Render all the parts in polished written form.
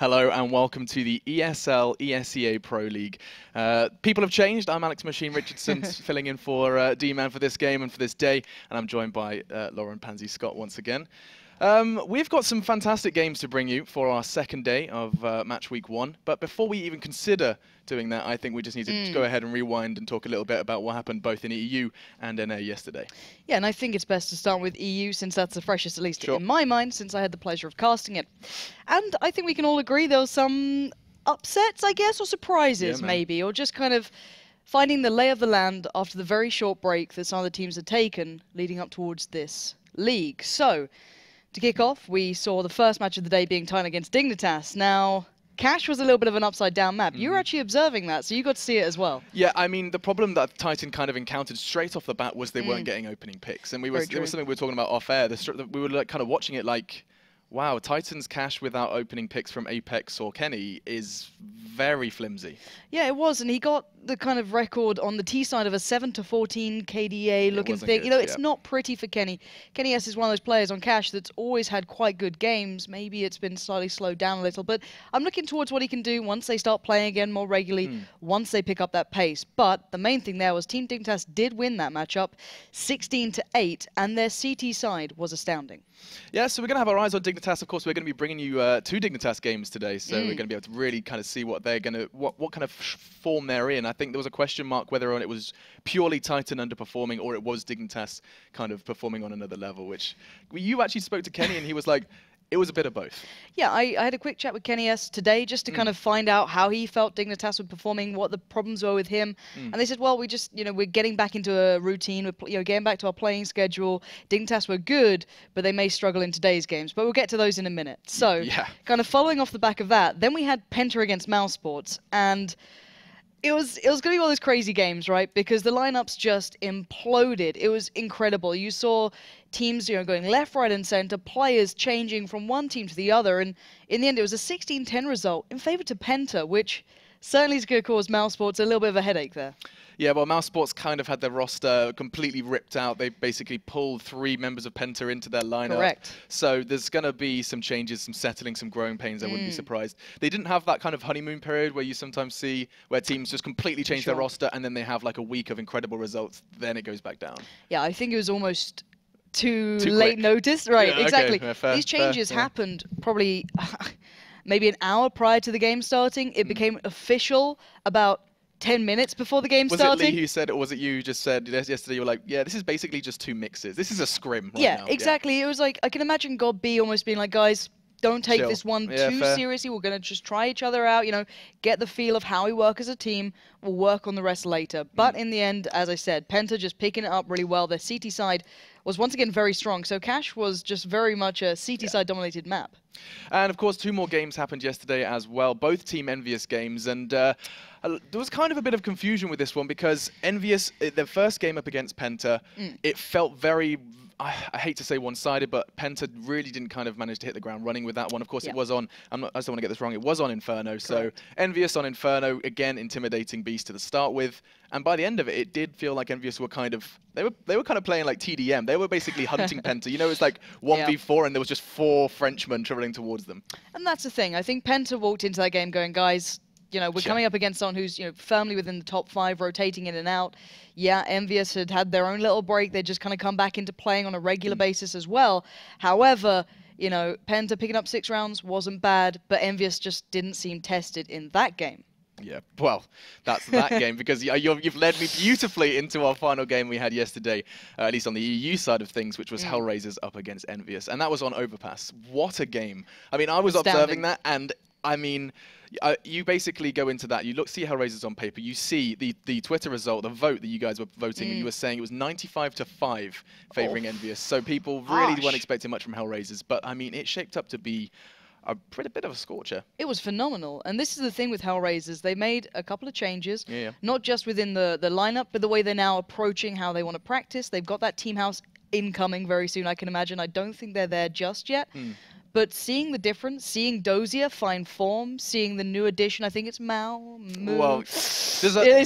Hello and welcome to the ESL ESEA Pro League. People have changed. I'm Alex Machine Richardson, filling in for D-Man for this game and for this day, and I'm joined by Lauren Pansy Scott once again. We've got some fantastic games to bring you for our second day of match week 1, but before we even consider doing that, I think we just need to go ahead and rewind and talk a little bit about what happened both in EU and NA yesterday. Yeah, and I think it's best to start with EU since that's the freshest, at least in my mind, since I had the pleasure of casting it. And I think we can all agree there was some upsets, I guess, or surprises maybe, or just kind of finding the lay of the land after the very short break that some of the teams had taken leading up towards this league. So, to kick off, we saw the first match of the day being Titan against Dignitas. Now, Cash was a little bit of an upside-down map. You were actually observing that, so you got to see it as well. Yeah, I mean, the problem that Titan kind of encountered straight off the bat was they weren't getting opening picks. And it was something we were talking about off-air. We were like, kind of watching it like, wow, Titan's Cash without opening picks from Apex or Kenny is very flimsy. Yeah, it was, and he got the kind of record on the T side of a 7-14 KDA looking thing. Good, you know, it's not pretty for Kenny. Kenny S is one of those players on Cash that's always had quite good games. Maybe it's been slightly slowed down a little, but I'm looking towards what he can do once they start playing again more regularly, once they pick up that pace. But the main thing there was Team Dignitas did win that matchup 16-8, and their CT side was astounding. Yeah, so we're going to have our eyes on Dignitas. Of course, we're going to be bringing you 2 Dignitas games today, so we're going to be able to really kind of see what they're going to, what kind of form they're in. I think there was a question mark whether or not it was purely Titan underperforming or it was Dignitas kind of performing on another level, which you actually spoke to Kenny and he was like, it was a bit of both. Yeah, I had a quick chat with Kenny S today just to kind of find out how he felt Dignitas were performing, what the problems were with him. And they said, well, we just, we're getting back into a routine, we're getting back to our playing schedule. Dignitas were good, but they may struggle in today's games. But we'll get to those in a minute. So, kind of following off the back of that, then we had Penta against Mousesports, and it was going to be all those crazy games, right? Because the lineups just imploded. It was incredible. You saw teams, going left, right, and center, players changing from one team to the other, and in the end, it was a 16-10 result in favor to Penta, which certainly is going to cause Mousesports a little bit of a headache there. Yeah, well, Mousesports kind of had their roster completely ripped out. They basically pulled 3 members of Penta into their lineup. Correct. So there's going to be some changes, some settling, some growing pains. I wouldn't be surprised. They didn't have that kind of honeymoon period where you sometimes see where teams just completely change their roster and then they have like a week of incredible results. Then it goes back down. Yeah, I think it was almost too late notice. Right, yeah, exactly. Okay, fair, These changes happened probably maybe an hour prior to the game starting. It became official about 10 minutes before the game started. Was it Lee who said, or was it you who just said yesterday, you were like, yeah, this is basically just 2 mixes. This is a scrim right now. Exactly. It was like, I can imagine God B almost being like, guys, don't take this one too seriously. We're going to just try each other out, get the feel of how we work as a team. We'll work on the rest later. But in the end, as I said, Penta just picking it up really well. Their CT side was once again very strong. So Cash was just very much a CT side dominated map. And of course, 2 more games happened yesterday as well, both Team Envious games. And there was kind of a bit of confusion with this one because Envious, their first game up against Penta, it felt very, I hate to say one-sided, but Penta really didn't kind of manage to hit the ground running with that one. Of course, it was on, I just don't want to get this wrong, it was on Inferno. Correct. So Envious on Inferno, again, intimidating beast to start with. And by the end of it, it did feel like Envious were kind of, they were kind of playing like TDM. They were basically hunting Penta. It was like 1v4 and there was just 4 Frenchmen traveling towards them. And that's the thing. I think Penta walked into that game going, guys, we're coming up against someone who's, firmly within the top 5, rotating in and out. Yeah, Envious had their own little break. They just kind of come back into playing on a regular basis as well. However, Penta picking up 6 rounds wasn't bad, but Envious just didn't seem tested in that game. Yeah, well, that's that game, because you've led me beautifully into our final game we had yesterday, at least on the EU side of things, which was Hellraisers up against Envious, and that was on Overpass. What a game. I mean, I was observing that, and I mean, you basically go into that, you see Hellraisers on paper, you see the Twitter result, the vote that you guys were voting, and you were saying it was 95-5 favouring Envious, so people really weren't expecting much from Hellraisers, but I mean, it shaped up to be a bit of a scorcher. It was phenomenal. And this is the thing with Hellraisers. They made a couple of changes, not just within the lineup, but the way they're now approaching how they want to practice. They've got that team house incoming very soon, I can imagine. I don't think they're there just yet. But seeing the difference, seeing Dozier find form, seeing the new addition, I think it's Mao. Well, it's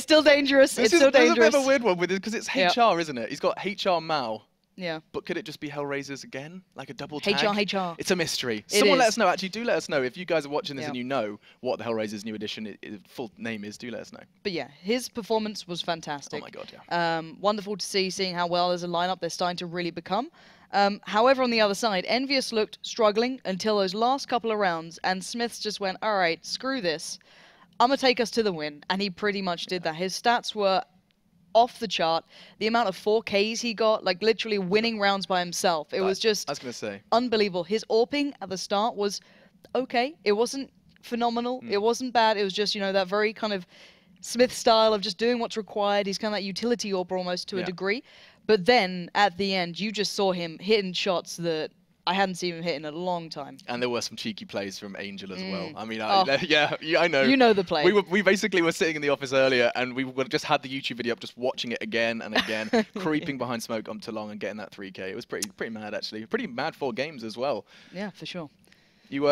still dangerous. It's still dangerous. There's a bit of a weird one with it because it's HR, isn't it? He's got HR Mao. Yeah. But could it just be Hellraisers again? Like a double tag? HR. It's a mystery. It Someone is. let us know. Actually, do let us know. If you guys are watching this Yeah. and you know what the Hellraisers new edition full name is, do let us know. But yeah, his performance was fantastic. Oh my god, yeah. Wonderful to see, seeing how well as a lineup they're starting to really become. However, on the other side, Envious looked struggling until those last couple of rounds, and Smiths just went, all right, screw this. I'm going to take us to the win. And he pretty much did that. His stats were off the chart. The amount of 4Ks he got, like literally winning rounds by himself. It was just I was going to say unbelievable. His AWPing at the start was okay. It wasn't phenomenal. It wasn't bad. It was just, you know, that very kind of Smith style of just doing what's required. He's kind of that utility AWPer almost to a degree. But then at the end, you just saw him hitting shots that I hadn't seen him hit in a long time. And there were some cheeky plays from Angel as well. I mean, I know. You know the play. We basically were sitting in the office earlier and we just had the YouTube video up, just watching it again and again, creeping behind smoke too long and getting that 3K. It was pretty mad, actually. Pretty mad 4 games as well. Yeah, for sure. You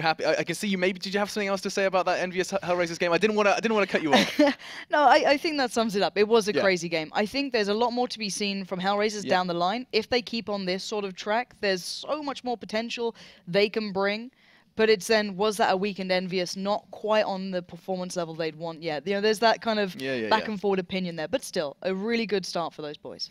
happy? I can see you. Maybe did you have something else to say about that Envious Hellraisers game? I didn't want to cut you off. No, I think that sums it up. It was a crazy game. I think there's a lot more to be seen from Hellraisers down the line. If they keep on this sort of track, there's so much more potential they can bring. But it's then, was that a weakened Envious not quite on the performance level they'd want yet? You know, there's that kind of back and forward opinion there. But still, a really good start for those boys.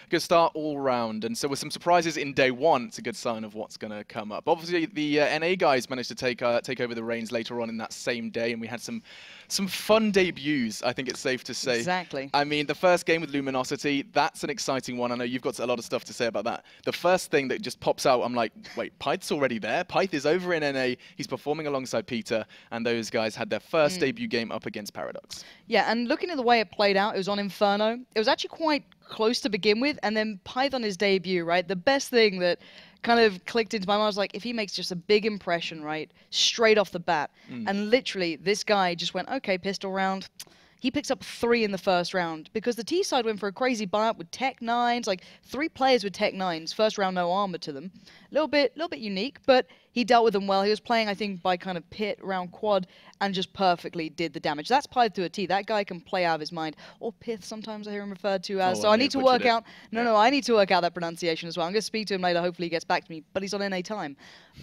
Good start all round, and so with some surprises in day one, it's a good sign of what's going to come up. Obviously, the NA guys managed to take over the reins later on in that same day, and we had some fun debuts, I think it's safe to say. Exactly. I mean, the first game with Luminosity, that's an exciting one. I know you've got a lot of stuff to say about that. The first thing that just pops out, I'm like, wait, Pythe's already there? Pythe is over in NA, he's performing alongside Peter, and those guys had their first debut game up against Paradox. Yeah, and looking at the way it played out, it was on Inferno. It was actually quite close to begin with, and then Pythe on his debut, right? The best thing that kind of clicked into my mind was like, if he makes just a big impression, right, straight off the bat, and literally this guy just went, okay, pistol round. He picks up 3 in the first round because the T side went for a crazy buy-up with Tech 9s, like 3 players with Tech 9s, first round no armor to them. A little bit unique, but he dealt with them well. He was playing, I think, by kind of pit round quad and just perfectly did the damage. That's Pythe to a T. That guy can play out of his mind. Or Pith, sometimes I hear him referred to as. So I need to work out. I need to work out that pronunciation as well. I'm going to speak to him later. Hopefully he gets back to me. But he's on NA time.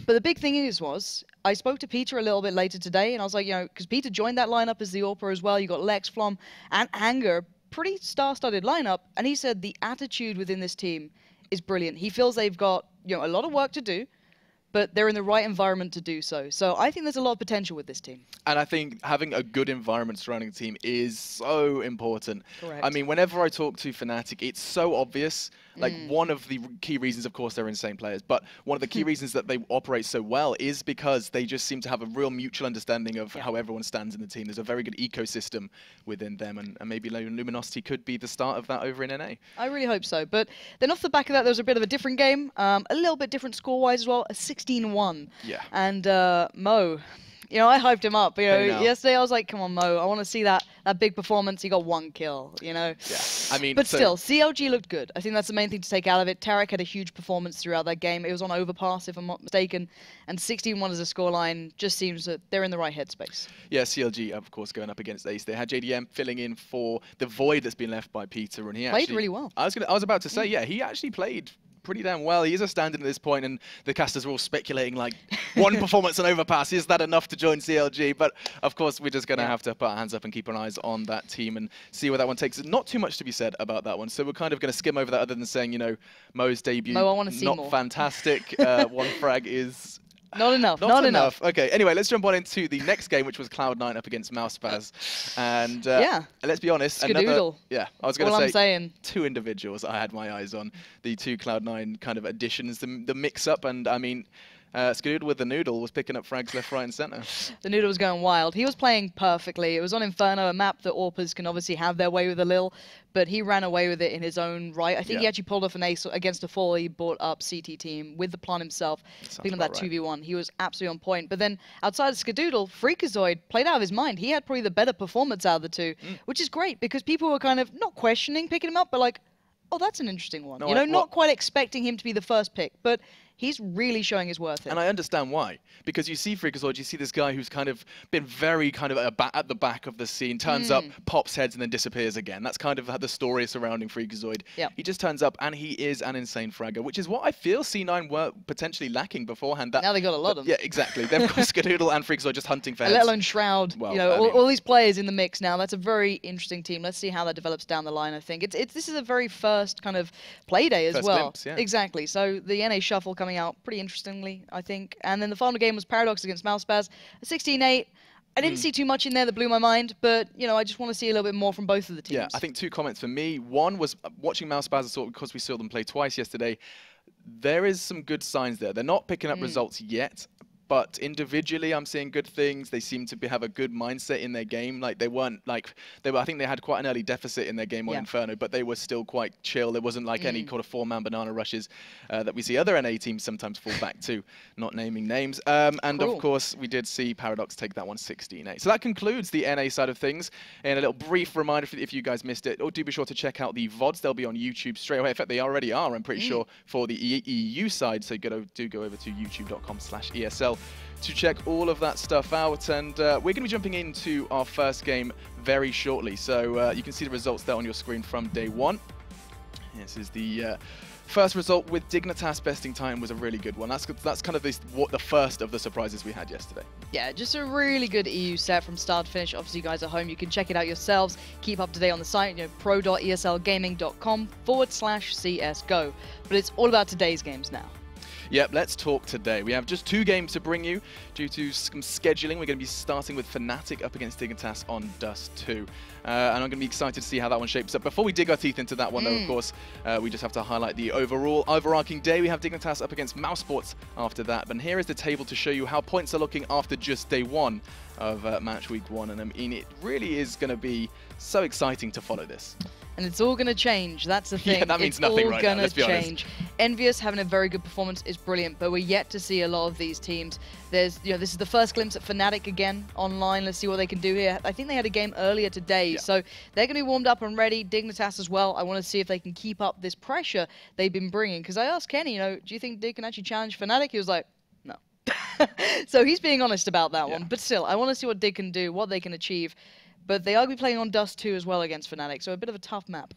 But the big thing was I spoke to Peter a little bit later today, and I was like, you know, because Peter joined that lineup as the AWPer as well. You got Lex, Flom, and Anger. Pretty star-studded lineup. And he said the attitude within this team is brilliant. He feels they've got, you know, a lot of work to do, but they're in the right environment to do so. So I think there's a lot of potential with this team. And I think having a good environment surrounding the team is so important. Correct. I mean, whenever I talk to fnatic, it's so obvious. Like, one of the key reasons, of course, they're insane players, but one of the key reasons that they operate so well is because they just seem to have a real mutual understanding of how everyone stands in the team. There's a very good ecosystem within them, and maybe Luminosity could be the start of that over in NA. I really hope so. But then off the back of that, there was a bit of a different game, a little bit different score-wise as well, a 16-1. Yeah. And Mo, you know, I hyped him up. You know, yesterday I was like, come on, Mo, I want to see that big performance. He got 1 kill, you know. Yeah, I mean, but still, CLG looked good. I think that's the main thing to take out of it. Tarek had a huge performance throughout that game. It was on overpass, if I'm not mistaken. And 16-1 as a scoreline just seems that they're in the right headspace. Yeah, CLG, of course, going up against Ace. They had JDM filling in for the void that's been left by Peter, and he played really well. I was about to say, yeah, he actually played pretty damn well. He is a stand-in at this point, and the casters are all speculating, like, 1 performance on overpass, is that enough to join CLG? But, of course, we're just going to have to put our hands up and keep our eyes on that team and see where that one takes. Not too much to be said about that one, so we're kind of going to skim over that other than saying, you know, Mo's debut, Mo, I want to see not more. Fantastic. 1 frag is... Not enough. Not enough. Okay, anyway, let's jump on into the next game, which was Cloud9 up against Mousepaz. And let's be honest, Skadoodle. I was going to say 2 individuals I had my eyes on. The 2 Cloud9 kind of additions, the mix-up, and I mean, Skadoodle with the Noodle was picking up frags left, right, and centre. The Noodle was going wild. He was playing perfectly. It was on Inferno, a map that AWPers can obviously have their way with a Lil, but he ran away with it in his own right. I think he actually pulled off an ace against a 4. He brought up CT team with the plan himself, picking up that 2v1. He was absolutely on point. But then outside of Skadoodle, Freakazoid played out of his mind. He had probably the better performance out of the 2, which is great because people were kind of not questioning picking him up, but like, oh, that's an interesting one. Not quite expecting him to be the first pick, but he's really showing his worth here. And I understand why. Because you see Freakazoid, you see this guy who's kind of been very kind of at the back of the scene, turns up, pops heads, and then disappears again. That's kind of the story surrounding Freakazoid. Yep. He just turns up, and he is an insane fragger, which is what I feel C9 were potentially lacking beforehand. Now they got a lot of them. Yeah, exactly. They've got Skadoodle and Freakazoid just hunting for heads. Let alone Shroud. Well, you know, all these players in the mix now. That's a very interesting team. Let's see how that develops down the line, I think. This is a very first kind of play day as well. Glimpse, yeah. Exactly. So the NA shuffle coming out pretty interestingly, I think. And then the final game was Paradox against Mousepaz, a 16-8. I didn't see too much in there that blew my mind, but, you know, I just want to see a little bit more from both of the teams. Yeah, I think 2 comments for me. One was watching Mousepaz, sort of, because we saw them play twice yesterday. There is some good signs there. They're not picking up results yet, but individually I'm seeing good things. They seem to have a good mindset in their game. Like they weren't like I think they had quite an early deficit in their game on Inferno, but they were still quite chill. There wasn't like any kind of 4-man banana rushes that we see other NA teams sometimes fall back to, not naming names. And of course we did see Paradox take that one 16-8. So that concludes the NA side of things. And a little brief reminder if you guys missed it, do be sure to check out the VODs. They'll be on YouTube straight away. In fact, they already are, I'm pretty sure, for the EU side. So do go over to youtube.com/ESL to check all of that stuff out. And we're going to be jumping into our first game very shortly. So you can see the results there on your screen from day 1. This is the first result with Dignitas besting Titan. Was a really good one. That's kind of the first of the surprises we had yesterday. Yeah, just a really good EU set from start to finish. Obviously, you guys at home, you can check it out yourselves. Keep up to date on the site, you know, pro.eslgaming.com/CSGO. But it's all about today's games now. Yep, let's talk today. We have just 2 games to bring you due to some scheduling. We're going to be starting with fnatic up against Dignitas on Dust2. And I'm going to be excited to see how that one shapes up. Before we dig our teeth into that one, though, of course, we just have to highlight the overarching day. We have Dignitas up against Mousesports after that. But here is the table to show you how points are looking after just day 1 of match week 1. And I mean, it really is going to be so exciting to follow this. And it's all going to change. That's the thing. Yeah, that means nothing right now, let's be honest. It's all going to change. Envious having a very good performance is brilliant, but we're yet to see a lot of these teams. This is the first glimpse at fnatic again online. Let's see what they can do here. I think they had a game earlier today, so they're going to be warmed up and ready. Dignitas as well. I want to see if they can keep up this pressure they've been bringing. Because I asked Kenny, do you think Dig can actually challenge fnatic? He was like, no. So he's being honest about that one. But still, I want to see what Dig can do, what they can achieve. But they are going to be playing on Dust2 as well against fnatic, so a bit of a tough map.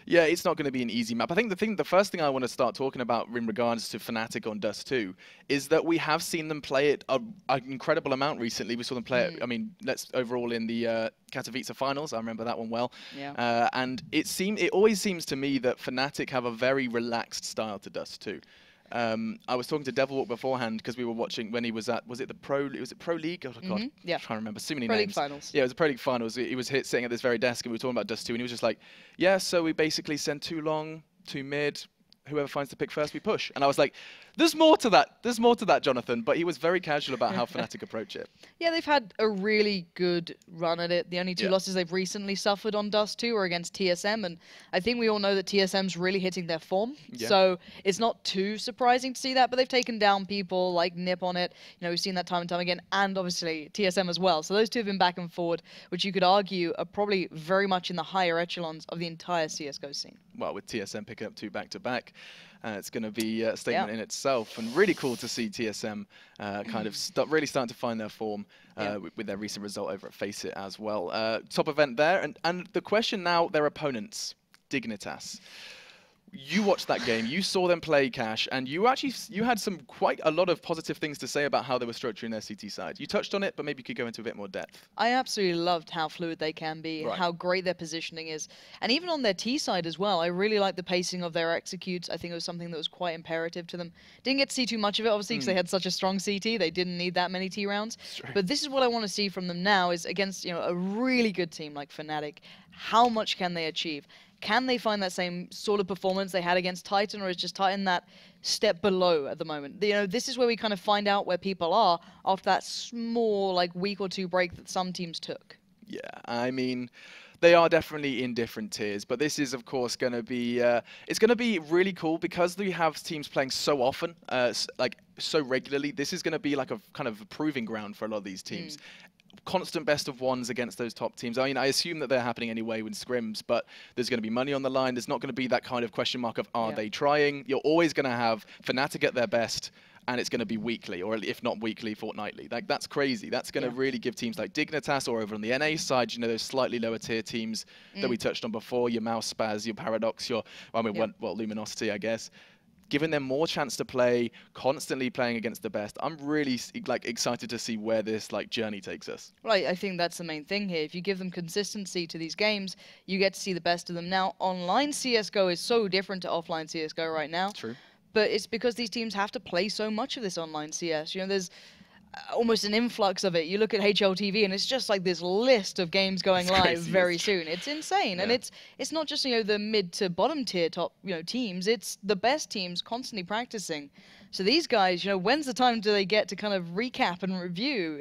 Yeah, it's not going to be an easy map. I think the first thing I want to start talking about in regards to fnatic on Dust2 is that we have seen them play it an incredible amount recently. We saw them play it, I mean, overall in the Katowice finals. I remember that one well. Yeah. And it always seems to me that fnatic have a very relaxed style to Dust2. I was talking to Devilwalk beforehand because we were watching when he was at, was it Pro League? Oh, God, yeah. I'm trying to remember. So many Pro names. League finals. Yeah, it was a Pro League finals. He was sitting at this very desk and we were talking about Dust2 and he was just like, yeah, so we basically send 2 long, 2 mid, whoever finds the pick first, we push. And I was like, there's more to that. There's more to that, Jonathan. But he was very casual about how fnatic approach it. Yeah, they've had a really good run at it. The only 2 losses they've recently suffered on Dust2 are against TSM. And I think we all know that TSM's really hitting their form. Yeah. So it's not too surprising to see that. But they've taken down people like Nip on it. We've seen that time and time again. And obviously TSM as well. So those 2 have been back and forward, which you could argue are probably very much in the higher echelons of the entire CSGO scene. Well, with TSM picking up 2 back-to-back. It's going to be a statement in itself, and really cool to see TSM kind of really starting to find their form with their recent result over at Face It as well. Top event there, and the question now, their opponents, Dignitas. You watched that game, you saw them play Cash, and you had quite a lot of positive things to say about how they were structuring their CT side. You touched on it, but maybe you could go into a bit more depth. I absolutely loved how fluid they can be, how great their positioning is. And even on their T side as well, I really like the pacing of their executes. I think it was something that was quite imperative to them. Didn't get to see too much of it, obviously, because they had such a strong CT. They didn't need that many T rounds. But this is what I want to see from them now, is against a really good team like fnatic. How much can they achieve? Can they find that same sort of performance they had against Titan, or is just Titan that step below at the moment? This is where we kind of find out where people are after that small, week or 2 break that some teams took. Yeah, I mean, they are definitely in different tiers, but this is, of course, going to be it's going to be really cool because we have teams playing so often, so regularly. This is going to be like a kind of a proving ground for a lot of these teams. constant best of ones against those top teams. I mean, I assume that they're happening anyway with scrims, but there's going to be money on the line. There's not going to be that kind of question mark of, are they trying? You're always going to have fnatic at their best, and it's going to be weekly, or if not weekly, fortnightly. Like, that's crazy. That's going to really give teams like Dignitas, or over on the NA side, you know, those slightly lower tier teams that we touched on before, your Mouse Spaz, your Paradox, your, I mean, well, Luminosity, I guess. Giving them more chance to play, constantly playing against the best. I'm really like excited to see where this like journey takes us. Right, I think that's the main thing here. If you give them consistency to these games, you get to see the best of them. Now, online CSGO is so different to offline CSGO right now. True. But it's because these teams have to play so much of this online CS. You know, there's almost an influx of it. You look at HLTV and it's just like this list of games going live very soon. It's insane. And it's not just, you know, the mid to bottom tier top, you know, teams. It's the best teams constantly practicing. So these guys, you know, when's the time do they get to kind of recap and review?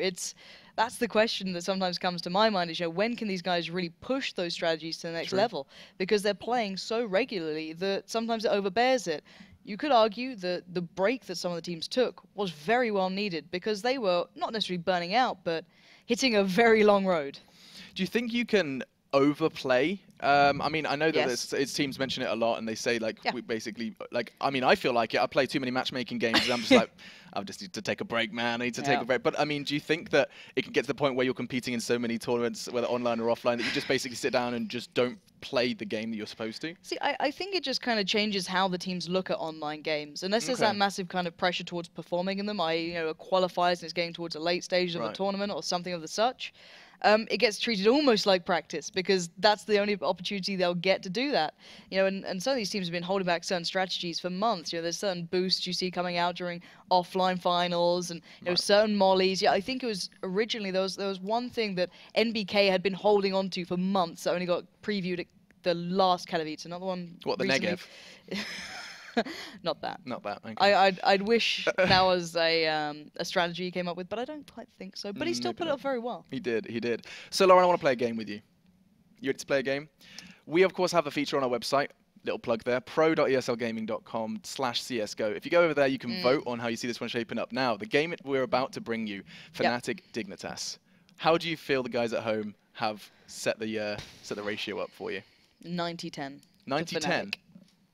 That's the question that sometimes comes to my mind is, you know, when can these guys really push those strategies to the next level? Because they're playing so regularly that sometimes it overbears it. You could argue that the break that some of the teams took was very well needed because they were not necessarily burning out, but hitting a very long road. Do you think you can overplay? I mean, I know that it's teams mention it a lot, and they say like we basically like. I mean, I feel like it. I play too many matchmaking games, and I'm just like, I just need to take a break, man. I need to take a break. But I mean, do you think that it can get to the point where you're competing in so many tournaments, whether online or offline, that you just basically sit down and just don't play the game that you're supposed to? See, I think it just kind of changes how the teams look at online games. Unless there's that massive kind of pressure towards performing in them, you know, qualifies and it's getting towards a late stage of a tournament or something of the such. It gets treated almost like practice because that's the only opportunity they'll get to do that. You know, and some of these teams have been holding back certain strategies for months. You know, there's certain boosts you see coming out during offline finals and, you know, certain mollies. Yeah, I think it was originally there was one thing that NBK had been holding on to for months that only got previewed at the last Katowice, another one. What, the Negev? Not that. Not that. Okay. I'd wish that was a strategy he came up with, but I don't quite think so. But he still put it up very well. He did. He did. So, Lauren, I want to play a game with you. You ready to play a game? We, of course, have a feature on our website. Little plug there, pro.eslgaming.com/CSGO. If you go over there, you can vote on how you see this one shaping up. Now, the game we're about to bring you, fnatic Dignitas. How do you feel the guys at home have set the ratio up for you? 90-10. 90-10.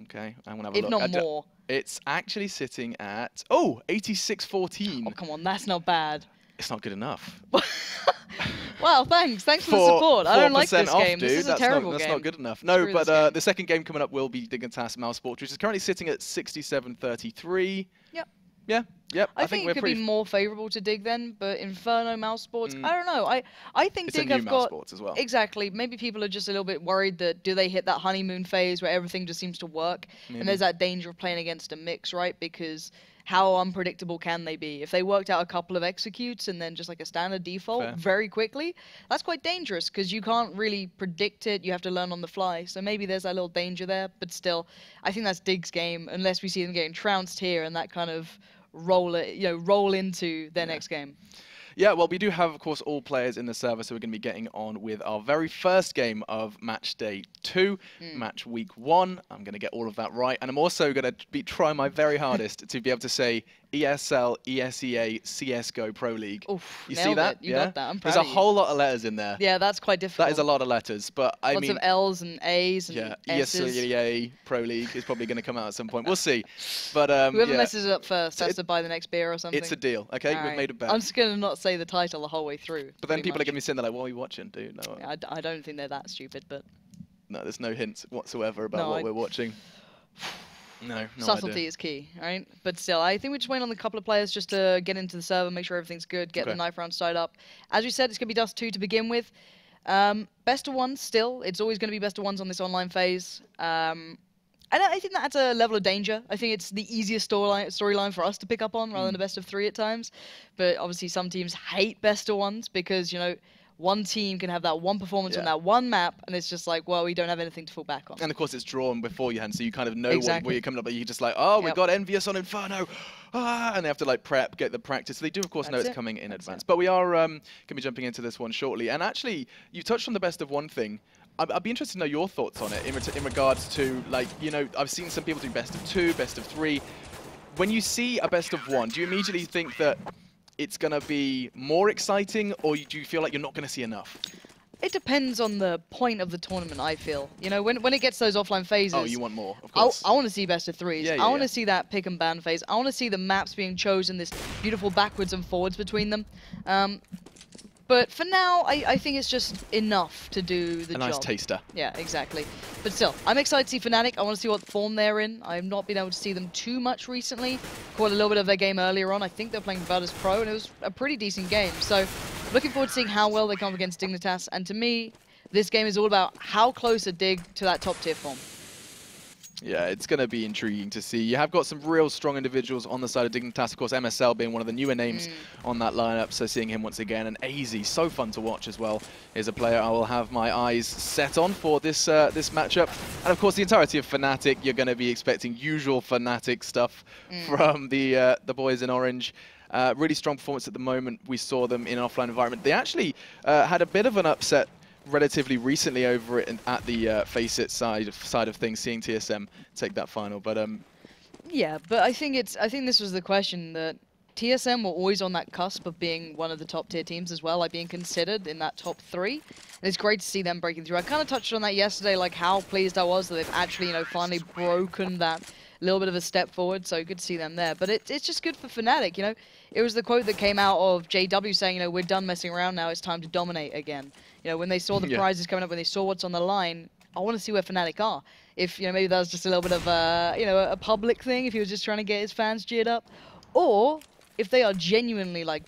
Okay, I'm gonna have a look. If not more. It's actually sitting at 86-14. Oh, come on, that's not bad. It's not good enough. Well, thanks for the support. I don't like this game. Dude. This is a terrible game. That's not good enough. No, but the second game coming up will be Dignitas Mouse Sports, which is currently sitting at 67-33. Yep. Yeah. Yep. I think it could be more favourable to Dig then, but Inferno Mouse Sports, I don't know. I think Dig have got Sports as well. Exactly. Maybe people are just a little bit worried that do they hit that honeymoon phase where everything just seems to work, and there's that danger of playing against a mix, right? Because how unpredictable can they be? If they worked out a couple of executes and then just like a standard default very quickly, that's quite dangerous because you can't really predict it. You have to learn on the fly. So maybe there's that little danger there, but still, I think that's Dig's game unless we see them getting trounced here and that kind of roll into their next game. Yeah, well, we do have, of course, all players in the server, so we're going to be getting on with our very first game of Matchday 2, Match Week 1. I'm going to get all of that right, and I'm also going to be trying my very hardest to be able to say ESL ESEA CSGO Pro League. Oof, you see that? You got that. I'm proud There's a whole lot of letters in there. Yeah, that's quite difficult. That is a lot of letters, but I mean... Lots of L's and A's and S's. ESL Pro League is probably going to come out at some point. We'll see. But whoever messes it up first has to buy the next beer or something. It's a deal, okay? We've made a bet. I'm just going to not say the title the whole way through. But then people are going to be sitting there like, what are we watching, dude? No, yeah, I don't think they're that stupid, but... No, there's no hints whatsoever about what we're watching. No subtlety is key, right? But still, I think we're just waiting on a couple of players just to get into the server, make sure everything's good, get the knife round started up. As we said, it's going to be Dust2 to begin with. Best of ones still. It's always going to be best of ones on this online phase. And I think that's a level of danger. I think it's the easiest storyline for us to pick up on rather than a best of 3 at times. But obviously some teams hate best of ones because, you know, one team can have that one performance on that one map, and it's just like, well, we don't have anything to fall back on. And of course, it's drawn beforehand, so you kind of know where you're coming up. But you're just like, oh, we got Envious on Inferno, and they have to like prep, get the practice. So they do, of course, know it's coming in advance. But we are going to be jumping into this one shortly. And actually, you touched on the best of one thing. I'd be interested to know your thoughts on it in regards to, like, you know, I've seen some people do best of 2, best of 3. When you see a best of 1, do you immediately think that it's going to be more exciting, or do you feel like you're not going to see enough? It depends on the point of the tournament, I feel. You know, when it gets those offline phases... Oh, you want more, of course. I want to see best of threes. Yeah, I want to see that pick and ban phase. I want to see the maps being chosen, this beautiful backwards and forwards between them. But for now, I think it's just enough to do the job. A nice taster. Yeah, exactly. But still, I'm excited to see fnatic. I want to see what form they're in. I've not been able to see them too much recently. Caught a little bit of their game earlier on. I think they're playing Virtus Pro, and it was a pretty decent game. So, looking forward to seeing how well they come up against Dignitas. And to me, this game is all about how close are Dig to that top tier form. Yeah, it's going to be intriguing to see. You have got some real strong individuals on the side of Dignitas. Of course, MSL being one of the newer names on that lineup. So seeing him once again, and AZ, so fun to watch as well, is a player I will have my eyes set on for this this matchup. And of course, the entirety of fnatic, you're going to be expecting usual fnatic stuff from the boys in orange. Really strong performance at the moment. We saw them in an offline environment. They actually had a bit of an upset relatively recently over it at the Face-It side of things, seeing TSM take that final. But yeah, but I think this was the question, that TSM were always on that cusp of being one of the top tier teams as well, like being considered in that top 3. And it's great to see them breaking through. I kind of touched on that yesterday, like how pleased I was that they've actually, you know, finally broken that little bit of a step forward. So good to see them there. But it's just good for fnatic, you know. It was the quote that came out of JW saying, you know, we're done messing around now, it's time to dominate again. You know, when they saw the prizes coming up, when they saw what's on the line, I want to see where fnatic are. If, you know, maybe that was just a little bit of you know, a public thing, if he was just trying to get his fans cheered up, or if they are genuinely like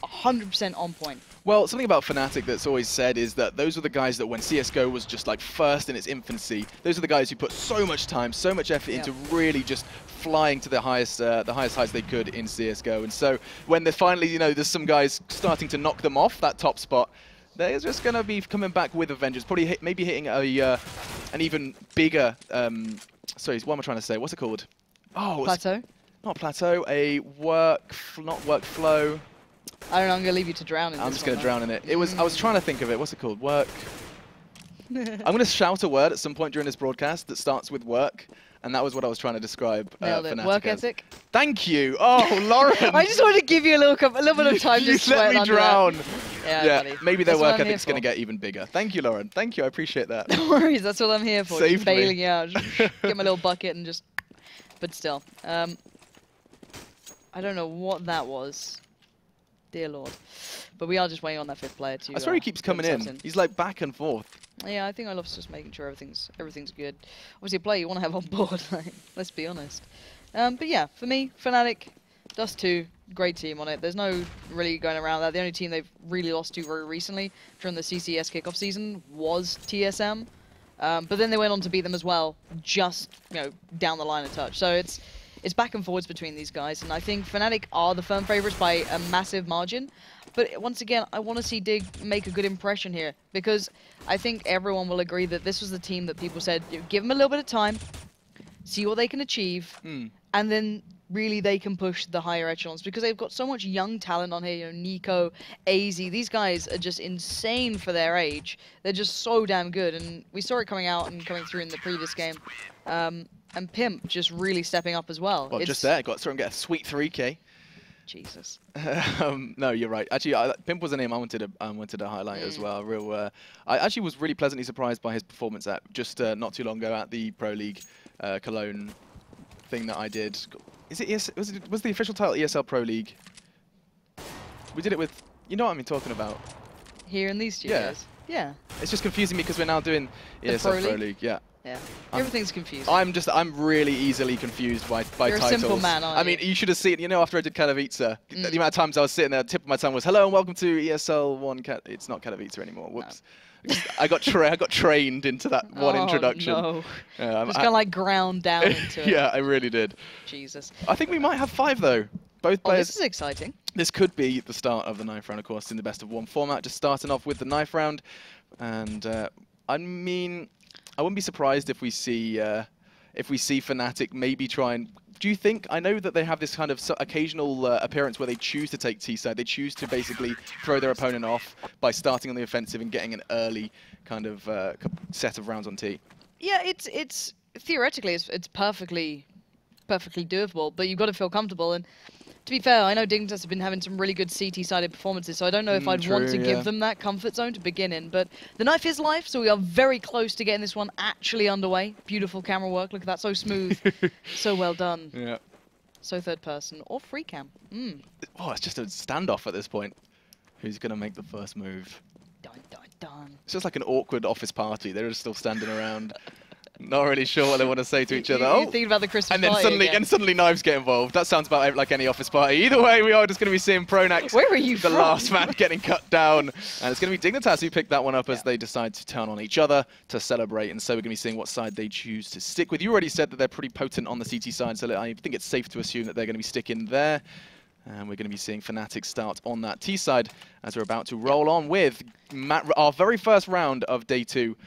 100% on point. Well, something about fnatic that's always said is that those were the guys that when CSGO was just like first in its infancy, those are the guys who put so much time, so much effort into really just flying to the highest heights they could in CSGO. And so when they finally, you know, there's some guys starting to knock them off that top spot, they're just going to be coming back with a vengeance, probably maybe hitting an even bigger, sorry, what am I trying to say? What's it called? Oh, Plateau? Not plateau, not workflow. I don't know, I'm going to leave you to drown in this. I'm just going to drown in it. I was trying to think of it. What's it called? Work. I'm going to shout a word at some point during this broadcast that starts with work. And that was what I was trying to describe. Work ethic. Thank you. Oh, Lauren. I just wanted to give you a little bit of time to sweat. You let me drown. Yeah, maybe their work ethic's going to get even bigger. Thank you, Lauren. Thank you. I appreciate that. No worries. That's what I'm here for. Save just bailing you out. Just get my little bucket and just. But still, I don't know what that was. Dear Lord. But we are just waiting on that 5th player to. I swear he keeps coming in. He's like back and forth. Yeah, I think I love just making sure everything's good. Obviously, a player you want to have on board. Let's be honest. But yeah, for me, fnatic, Dust2, great team on it. There's no really going around that. The only team they've really lost to very recently during the CCS kickoff season was TSM. But then they went on to beat them as well, just, you know, down the line a touch. So it's back and forwards between these guys, and I think fnatic are the firm favourites by a massive margin. But once again, I want to see Dig make a good impression here, because I think everyone will agree that this was the team that people said, give them a little bit of time, see what they can achieve, and then really they can push the higher echelons, because they've got so much young talent on here. You know, Nico, AZ, these guys are just insane for their age. They're just so damn good, and we saw it coming out and coming through in the previous game. And Pimp just really stepping up as well. Well, just there, got to get a sweet 3K. Jesus. No, you're right. Actually, Pimp was a name I wanted to highlight as well. I actually was really pleasantly surprised by his performance at just not too long ago at the Pro League Cologne thing that I did. Was the official title ESL Pro League? We did it with, you know what I'm talking about. Here in these studios. Yeah. It's just confusing me because we're now doing ESL Pro League. Yeah. Yeah, everything's confusing. I'm really easily confused by You're titles. You're a simple man, aren't you? I mean, you should have seen, you know, after I did Katowice, the amount of times I was sitting there, the tip of my tongue was, hello and welcome to ESL 1 It's not Katowice anymore, whoops. No. I got trained into that one introduction. No. Just kind of like ground down into it. Yeah, I really did. Jesus. I think we might have 5 though. Both players. This is exciting. This could be the start of the 9th round, of course, in the best of 1 format. Just starting off with the 9th round. And, I mean, I wouldn't be surprised if we see fnatic maybe try and. Do you think? I know that they have this kind of occasional appearance where they choose to take T side. They choose to basically throw their opponent off by starting on the offensive and getting an early kind of set of rounds on T. Yeah, it's theoretically it's perfectly doable, but you've got to feel comfortable. And To be fair, I know Dignitas have been having some really good CT-sided performances, so I don't know if I'd want to give them that comfort zone to begin in. But the knife is life, so we are very close to getting this one actually underway. Beautiful camera work. Look at that. So smooth. So well done. Yeah. So third person or free cam. Oh, it's just a standoff at this point. Who's going to make the first move? Dun, dun, dun. It's just like an awkward office party. They're just still standing around. Not really sure what they want to say to each other. You're thinking about the Christmas and then party suddenly knives get involved. That sounds about like any office party. Either way, we are just going to be seeing Pronax, Where are you the from? last man, getting cut down. And it's going to be Dignitas who picked that one up as they decide to turn on each other to celebrate. And so we're going to be seeing what side they choose to stick with. You already said that they're pretty potent on the CT side, so I think it's safe to assume that they're going to be sticking there. And we're going to be seeing fnatic start on that T side as we're about to roll on with our very first round of day 2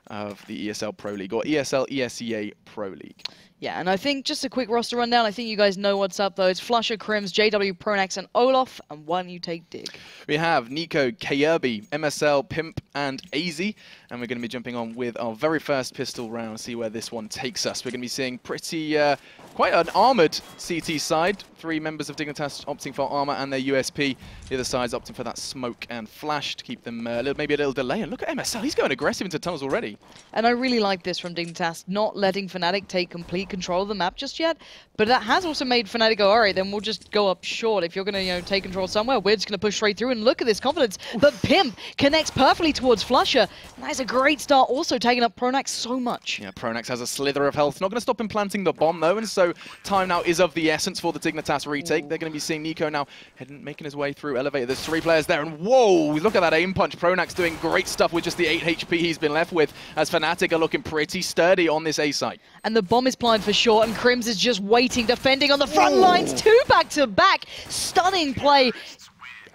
of the ESL Pro League, or ESL ESEA Pro League. Yeah, and I think just a quick roster rundown. I think you guys know what's up, though. It's flusha, Crims, JW, Pronax, and Olaf. And why don't you take Dig? We have Nico, Kayerby, MSL, Pimp, and AZ. And we're going to be jumping on with our very first pistol round, see where this one takes us. We're going to be seeing quite an armoured CT side. 3 members of Dignitas opting for armour and their USP. The other side's opting for that smoke and flash to keep them maybe a little delay. And look at MSL, he's going aggressive into tunnels already. And I really like this from Dignitas, not letting fnatic take complete control of the map just yet. But that has also made fnatic go, all right, then we'll just go up short. If you're going to take control somewhere, we're just going to push straight through. And look at this confidence. But Pimp connects perfectly towards flusha. And that is a great start, also taking up Pronax so much. Yeah, Pronax has a slither of health. Not going to stop him planting the bomb, though. And so time now is of the essence for the Dignitas retake. They're going to be seeing Nico now making his way through elevator. There's 3 players there. And whoa, look at that aim punch. Pronax doing great stuff with just the 8 HP he's been left with, as fnatic are looking pretty sturdy on this A site. And the bomb is planted for short, and Crims is just waiting, defending on the front lines. 2 back-to-back. Stunning play.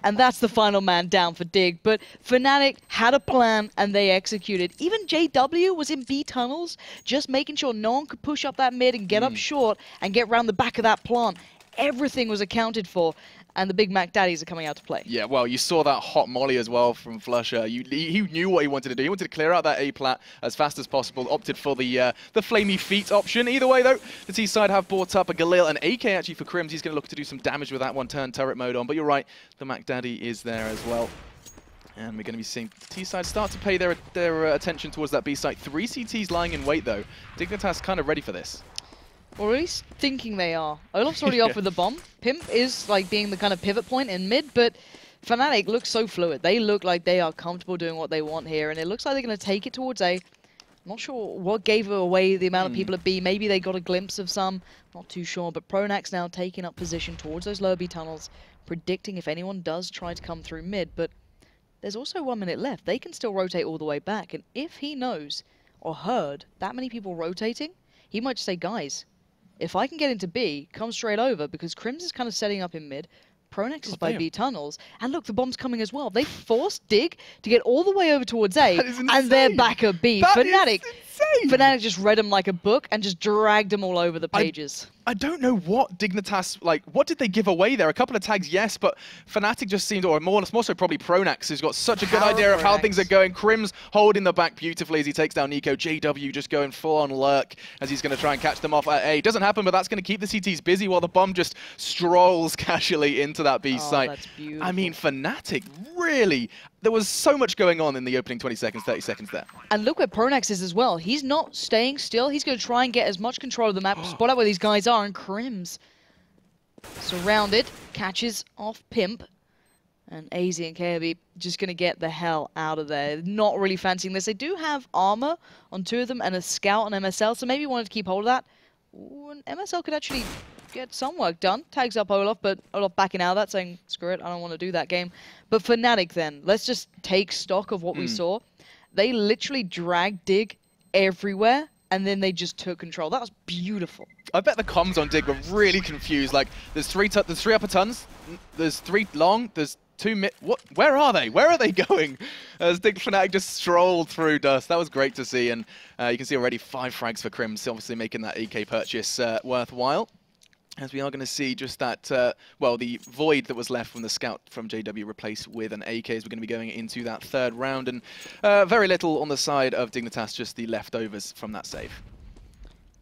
And that's the final man down for Dig. But fnatic had a plan, and they executed. Even JW was in B tunnels, just making sure no one could push up that mid and get up short and get around the back of that plant. Everything was accounted for, and the big Mac Daddies are coming out to play. Yeah, well, you saw that hot molly as well from flusha. He knew what he wanted to do. He wanted to clear out that A plat as fast as possible, opted for the flamey feet option. Either way, though, the T side have brought up a Galil and AK actually for Crims. He's going to look to do some damage with that one, turn turret mode on. But you're right, the Mac Daddy is there as well. And we're going to be seeing the T side start to pay their attention towards that B site. 3 CTs lying in wait, though. Dignitas kind of ready for this. Or at least thinking they are. Olaf's already off with the bomb. Pimp is like being the kind of pivot point in mid, but fnatic looks so fluid. They look like they are comfortable doing what they want here, and it looks like they're going to take it towards A. I'm not sure what gave away the amount of people at B. Maybe they got a glimpse of some. Not too sure, but Pronax now taking up position towards those lower B tunnels, predicting if anyone does try to come through mid, but there's also 1 minute left. They can still rotate all the way back, and if he knows or heard that many people rotating, he might just say, guys, if I can get into B, come straight over, because Crims is kind of setting up in mid. Pronax is by B tunnels. And look, the bomb's coming as well. They forced Dig to get all the way over towards A, and they're back at B. fnatic just read them like a book and just dragged them all over the pages. I don't know what Dignitas, what did they give away there? A couple of tags, yes, but fnatic just seemed, or more so probably Pronax, who's got such a good idea of how things are going. Crims holding the back beautifully as he takes down Nico. JW just going full on lurk as he's going to try and catch them off at A. Doesn't happen, but that's going to keep the CTs busy while the bomb just strolls casually into that B site. That's beautiful. I mean, fnatic really, there was so much going on in the opening 20 seconds, 30 seconds there. And look where Pronax is as well. He's not staying still. He's going to try and get as much control of the map, spot out where these guys are, and Crims surrounded, catches off Pimp, and AZ and Kayerby just going to get the hell out of there. Not really fancying this. They do have armor on 2 of them and a scout on MSL, so maybe wanted to keep hold of that. Ooh, and MSL could actually get some work done. Tags up Olaf, but Olaf backing out of that, saying, screw it, I don't want to do that game. But fnatic then, let's just take stock of what we saw. They literally dragged Dig everywhere, and then they just took control. That was beautiful. I bet the comms on Dig were really confused. Like, there's 3 upper tons, there's 3 long, there's 2 mid. What? Where are they? Where are they going? As Dig fnatic just strolled through Dust. That was great to see, and you can see already 5 frags for Crims, obviously making that AK purchase worthwhile. As we are going to see just that, well, the void that was left from the scout from JW replaced with an AK as we're going to be going into that 3rd round. And very little on the side of Dignitas, just the leftovers from that save.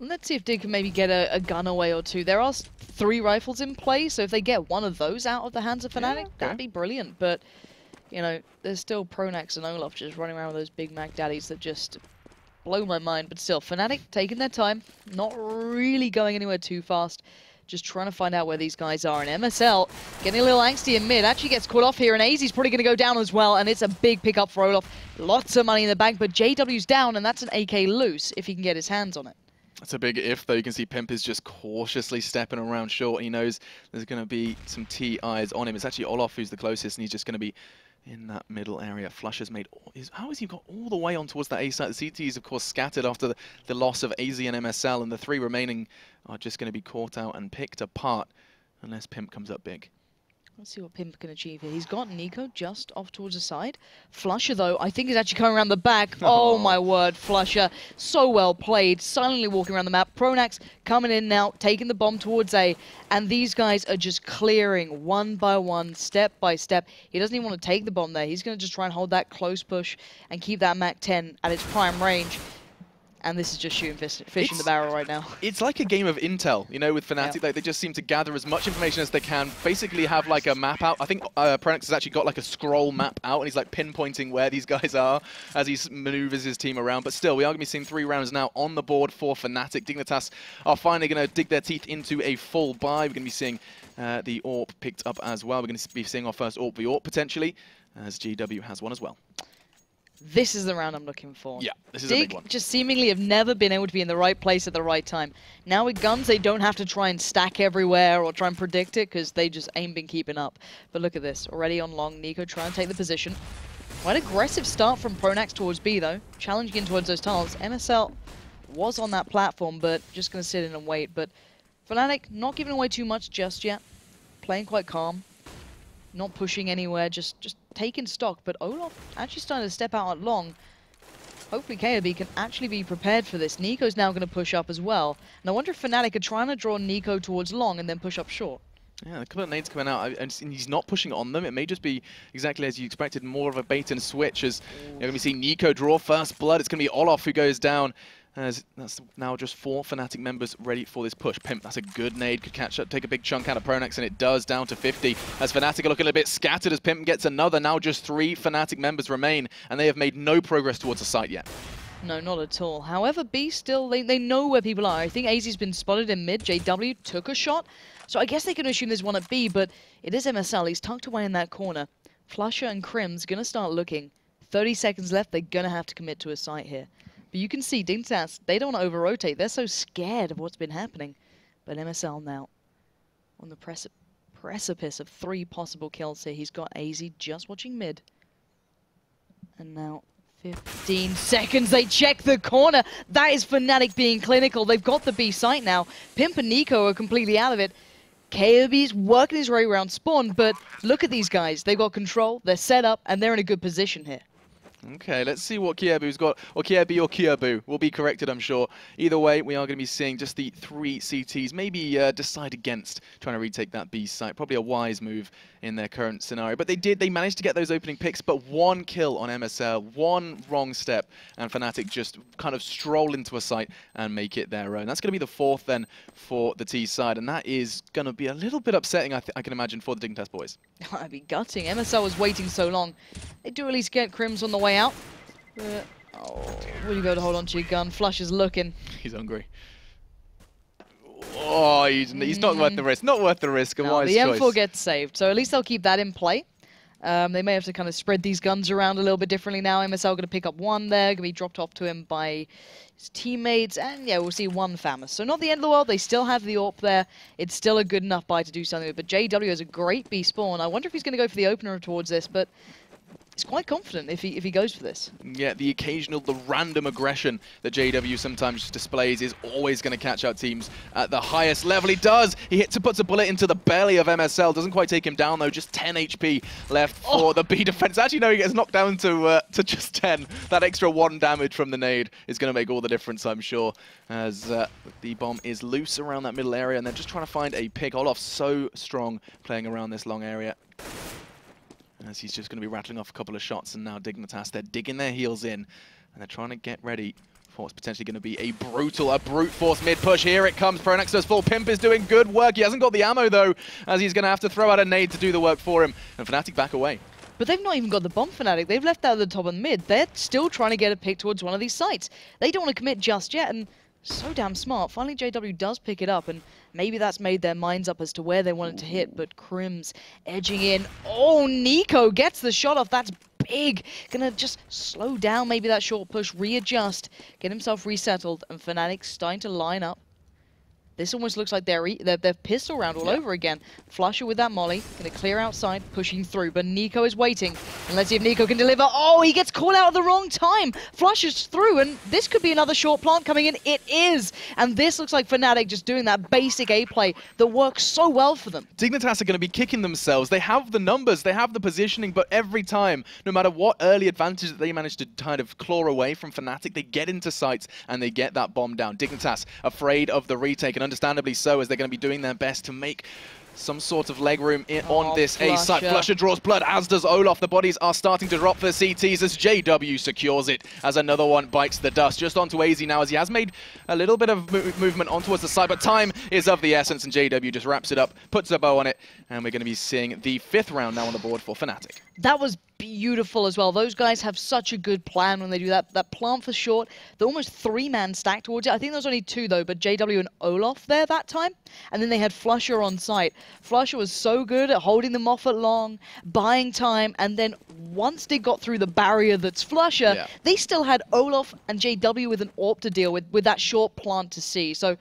Let's see if Dig can maybe get a gun away or two. There are 3 rifles in play, so if they get one of those out of the hands of fnatic, that'd be brilliant. But, you know, there's still Pronax and Olaf just running around with those Big Mac daddies that just blow my mind. But still, fnatic taking their time, not really going anywhere too fast. Just trying to find out where these guys are. And MSL getting a little angsty in mid. Actually gets caught off here, and AZ's probably going to go down as well. And it's a big pickup for Olaf. Lots of money in the bank, but JW's down, and that's an AK loose if he can get his hands on it. That's a big if, though. You can see Pimp is just cautiously stepping around short. He knows there's going to be some T eyes on him. It's actually Olaf who's the closest, and he's just going to be in that middle area. Flush has made... How has he got all the way on towards that A side? The CTs, of course, scattered after the loss of AZ and MSL, and the 3 remaining are just going to be caught out and picked apart unless Pimp comes up big. Let's see what Pimp can achieve here. He's got Nico just off towards the side. Flusher, though, I think is actually coming around the back. Oh, my word, Flusher. So well played. Silently walking around the map. Pronax coming in now, taking the bomb towards A. And these guys are just clearing one by one, step by step. He doesn't even want to take the bomb there. He's going to just try and hold that close push and keep that MAC-10 at its prime range. And this is just shooting fish in the barrel right now. It's like a game of intel, you know, with fnatic. Like, they just seem to gather as much information as they can, basically have like a map out. I think Pronax has actually got like a scroll map out, and he's like pinpointing where these guys are as he maneuvers his team around. But still, we are going to be seeing 3 rounds now on the board for fnatic. Dignitas are finally going to dig their teeth into a full buy. We're going to be seeing the AWP picked up as well. We're going to be seeing our first AWP v AWP potentially, as GW has one as well. This is the round I'm looking for. Yeah, this is a big one. Dig just seemingly have never been able to be in the right place at the right time. Now with guns, they don't have to try and stack everywhere or try and predict it, because they just ain't been keeping up. But look at this. Already on long, Nico trying to take the position. Quite aggressive start from Pronax towards B, though. Challenging in towards those tunnels. MSL was on that platform, but just going to sit in and wait. But fnatic not giving away too much just yet. Playing quite calm. Not pushing anywhere, just taking stock. But Olaf actually starting to step out at long. Hopefully KOB can actually be prepared for this. Nico's now going to push up as well. And I wonder if fnatic are trying to draw Nico towards long and then push up short. Yeah, a couple of nades coming out, and he's not pushing on them. It may just be exactly as you expected, more of a bait and switch, as you're going to be seeing Nico draw first blood. It's going to be Olaf who goes down. As that's now just 4 fnatic members ready for this push. Pimp, that's a good nade, could catch up, take a big chunk out of Pronax, and it does, down to 50. As fnatic are looking a bit scattered as Pimp gets another. Now just 3 fnatic members remain, and they have made no progress towards a site yet. No, not at all. However, B still, they know where people are. I think AZ's been spotted in mid. JW took a shot. So I guess they can assume there's one at B, but it is MSL. He's tucked away in that corner. Flusher and Crim's going to start looking. 30 seconds left. They're going to have to commit to a site here. But you can see Dignitas, they don't want to over-rotate. They're so scared of what's been happening. But MSL now on the precipice of 3 possible kills here. He's got AZ just watching mid. And now 15 seconds. They check the corner. That is fnatic being clinical. They've got the B site now. Pimp and Nico are completely out of it. KOB's working his way around spawn, but look at these guys. They've got control, they're set up, and they're in a good position here. Okay, let's see what Kiebu's got, or Kiebu or Kiebu will be corrected, I'm sure. Either way, we are going to be seeing just the 3 CTs maybe decide against trying to retake that B site. Probably a wise move in their current scenario. But they managed to get those opening picks, but 1 kill on MSL, 1 wrong step, and fnatic just kind of stroll into a site and make it their own. That's going to be the 4th then for the T side, and that is going to be a little bit upsetting, I can imagine, for the Dignitas boys. I'd be gutting. MSL was waiting so long. They do at least get Crims on the way out. Will you go to hold on to your gun? Flush is looking. He's hungry. Oh, he's not worth the risk. Not worth the risk. A wise choice. The M4 gets saved, so at least they'll keep that in play. They may have to kind of spread these guns around a little bit differently now. MSL going to pick up 1 there, going to be dropped off to him by his teammates, and yeah, we'll see 1 Famous. So not the end of the world. They still have the AWP there. It's still a good enough buy to do something with. But JW has a great B spawn. I wonder if he's going to go for the opener towards this, but he's quite confident if he goes for this. Yeah, the random aggression that JW sometimes displays is always going to catch out teams at the highest level. He does. He puts a bullet into the belly of MSL. Doesn't quite take him down, though. Just 10 HP left for the B defense. Actually, no, he gets knocked down to just 10. That extra 1 damage from the nade is going to make all the difference, I'm sure, as the bomb is loose around that middle area, and they're just trying to find a pick. Olaf's so strong playing around this long area, as he's just going to be rattling off a couple of shots. And now Dignitas, they're digging their heels in, and they're trying to get ready Thought it's potentially going to be a brute force mid push. Here it comes. Pronax does full. Pimp is doing good work. He hasn't got the ammo though, as he's going to have to throw out a nade to do the work for him. And fnatic back away. But they've not even got the bomb, fnatic. They've left that at the top and mid. They're still trying to get a pick towards one of these sites. They don't want to commit just yet, and so damn smart. Finally, JW does pick it up, and maybe that's made their minds up as to where they wanted to hit. But Crims edging in. Oh, Nico gets the shot off. That's big. Gonna just slow down maybe that short push, readjust, get himself resettled, and fnatic starting to line up. This almost looks like they're pistol round all over again. Flusher with that molly, gonna clear outside, pushing through, but Nico is waiting. And let's see if Nico can deliver. Oh, he gets caught out at the wrong time. Flushes through, and this could be another short plant coming in. It is. And this looks like fnatic just doing that basic A play that works so well for them. Dignitas are gonna be kicking themselves. They have the numbers, they have the positioning, but every time, no matter what early advantage that they manage to kind of claw away from fnatic, they get into sites and they get that bomb down. Dignitas afraid of the retake, and understandably so, as they're going to be doing their best to make some sort of leg room on this A site. Flusher draws blood, as does Olaf. The bodies are starting to drop for the CTs as JW secures it, as another one bites the dust. Just onto AZ now, as he has made a little bit of movement on towards the side, but time is of the essence, and JW just wraps it up, puts a bow on it, and we're going to be seeing the 5th round now on the board for fnatic. That was beautiful as well. Those guys have such a good plan when they do that. That plant for short, they're almost 3-man stack towards it. I think there was only 2 though, but JW and Olaf there that time. And then they had Flusher on site. Flusher was so good at holding them off at long, buying time, and then once they got through the barrier that's Flusher, they still had Olaf and JW with an AWP to deal with that short plant to see. So,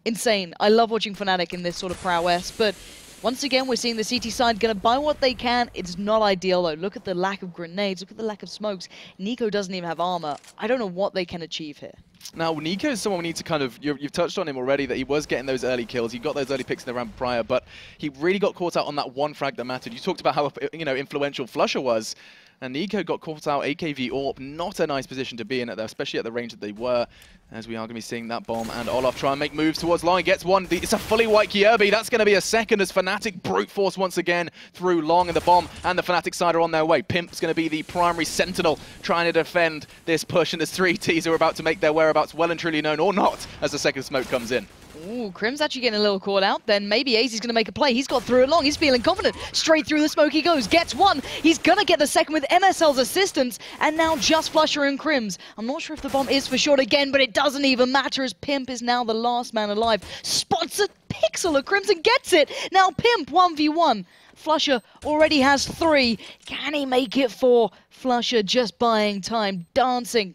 insane. I love watching fnatic in this sort of prowess, but once again, we're seeing the CT side going to buy what they can. It's not ideal, though. Look at the lack of grenades. Look at the lack of smokes. Nico doesn't even have armor. I don't know what they can achieve here. Now, Nico is someone we need to kind of... You've touched on him already, that he was getting those early kills. He got those early picks in the round prior, but he really got caught out on that one frag that mattered. You talked about how, influential Flusher was. And Nico got caught out, AKV AWP, not a nice position to be in, especially at the range that they were, as we are going to be seeing that bomb. And Olaf try and make moves towards long. He gets one. It's a fully white Kyobi. That's going to be a second as fnatic brute force once again through long, and the bomb and the fnatic side are on their way. Pimp's going to be the primary sentinel trying to defend this push, and there's 3 Ts who are about to make their whereabouts well and truly known, or not, as the second smoke comes in. Ooh, Crim's actually getting a little caught out. Then maybe AZ's going to make a play. He's got through it long. He's feeling confident. Straight through the smoke he goes. Gets one. He's going to get the second with MSL's assistance. And now just Flusher and Crims. I'm not sure if the bomb is for short again, but it doesn't even matter as Pimp is now the last man alive. Spots a pixel of Crims and gets it. Now Pimp 1v1. Flusher already has 3. Can he make it 4? Flusher just buying time. Dancing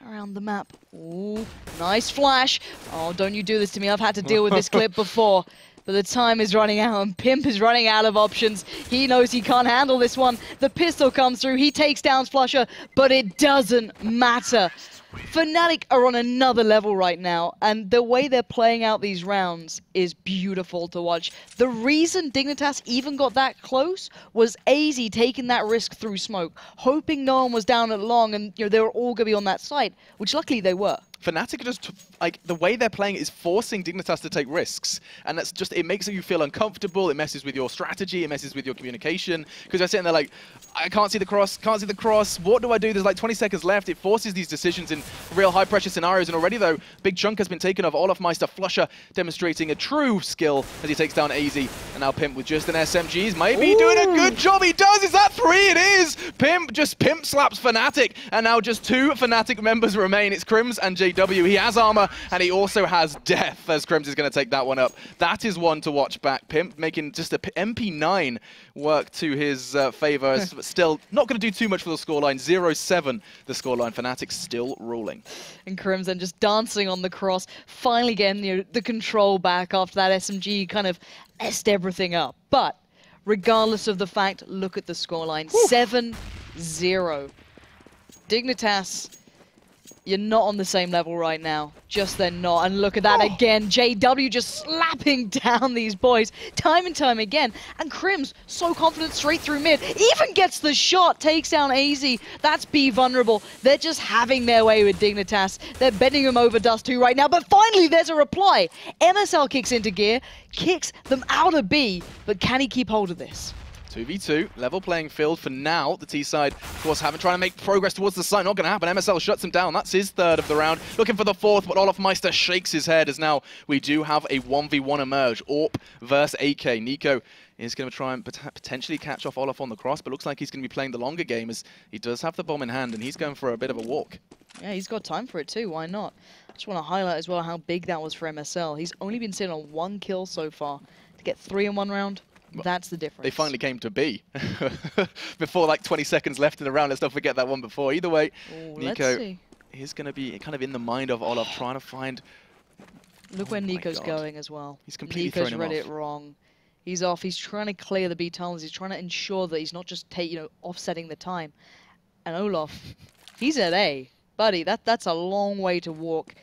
around the map. Ooh, nice flash. Oh, don't you do this to me. I've had to deal with this clip before. But the time is running out, and Pimp is running out of options. He knows he can't handle this one. The pistol comes through. He takes down Flusher, but it doesn't matter. fnatic are on another level right now, and the way they're playing out these rounds is beautiful to watch. The reason Dignitas even got that close was AZ taking that risk through smoke, hoping no one was down at long, and they were all going to be on that site, which luckily they were. fnatic are just, the way they're playing is forcing Dignitas to take risks. And that's just, it makes you feel uncomfortable, it messes with your strategy, it messes with your communication. Because they're sitting there like, I can't see the cross, what do I do? There's like 20 seconds left. It forces these decisions in real high pressure scenarios. And already though, big chunk has been taken of Olaf Meister. Flusher demonstrating a true skill as he takes down AZ. And now Pimp with just an SMG. He's maybe doing a good job. He does, is that 3? It is! Pimp slaps fnatic. And now just 2 fnatic members remain. It's Crims and JW. He has armor and he also has death, as Crims is going to take that one up. That is one to watch back. Pimp making just a MP9 work to his favor. Still not going to do too much for the scoreline. 0-7 the scoreline. fnatic still ruling. And Crims then just dancing on the cross, finally getting the control back after that SMG kind of messed everything up. But regardless of the fact, look at the scoreline. 7-0. Dignitas, you're not on the same level right now. Just they're not. And look at that again. JW just slapping down these boys time and time again. And Crims, so confident straight through mid. Even gets the shot, takes down AZ. That's B vulnerable. They're just having their way with Dignitas. They're bending them over Dust2 right now. But finally, there's a reply. MSL kicks into gear, kicks them out of B. But can he keep hold of this? 2v2, level playing field for now. The T side, of course, haven't trying to make progress towards the side. Not going to happen. MSL shuts him down. That's his third of the round. Looking for the fourth, but Olaf Meister shakes his head as now we do have a 1v1 emerge. AWP versus AK. Nico is going to try and potentially catch off Olaf on the cross, but looks like he's going to be playing the longer game as he does have the bomb in hand, and he's going for a bit of a walk. Yeah, he's got time for it too. Why not? I just want to highlight as well how big that was for MSL. He's only been sitting on 1 kill so far. To get 3 in 1 round, that's the difference. They finally came to B before like 20 seconds left in the round. Let's not forget that one before. Either way, ooh, Nico is going to be kind of in the mind of Olaf, trying to find... Look where Nico's going as well. He's completely Nico's thrown him read off. it wrong. He's off. He's trying to clear the B tunnels. He's trying to ensure that he's not just offsetting the time. And Olaf, he's at A. Buddy, that's a long way to walk.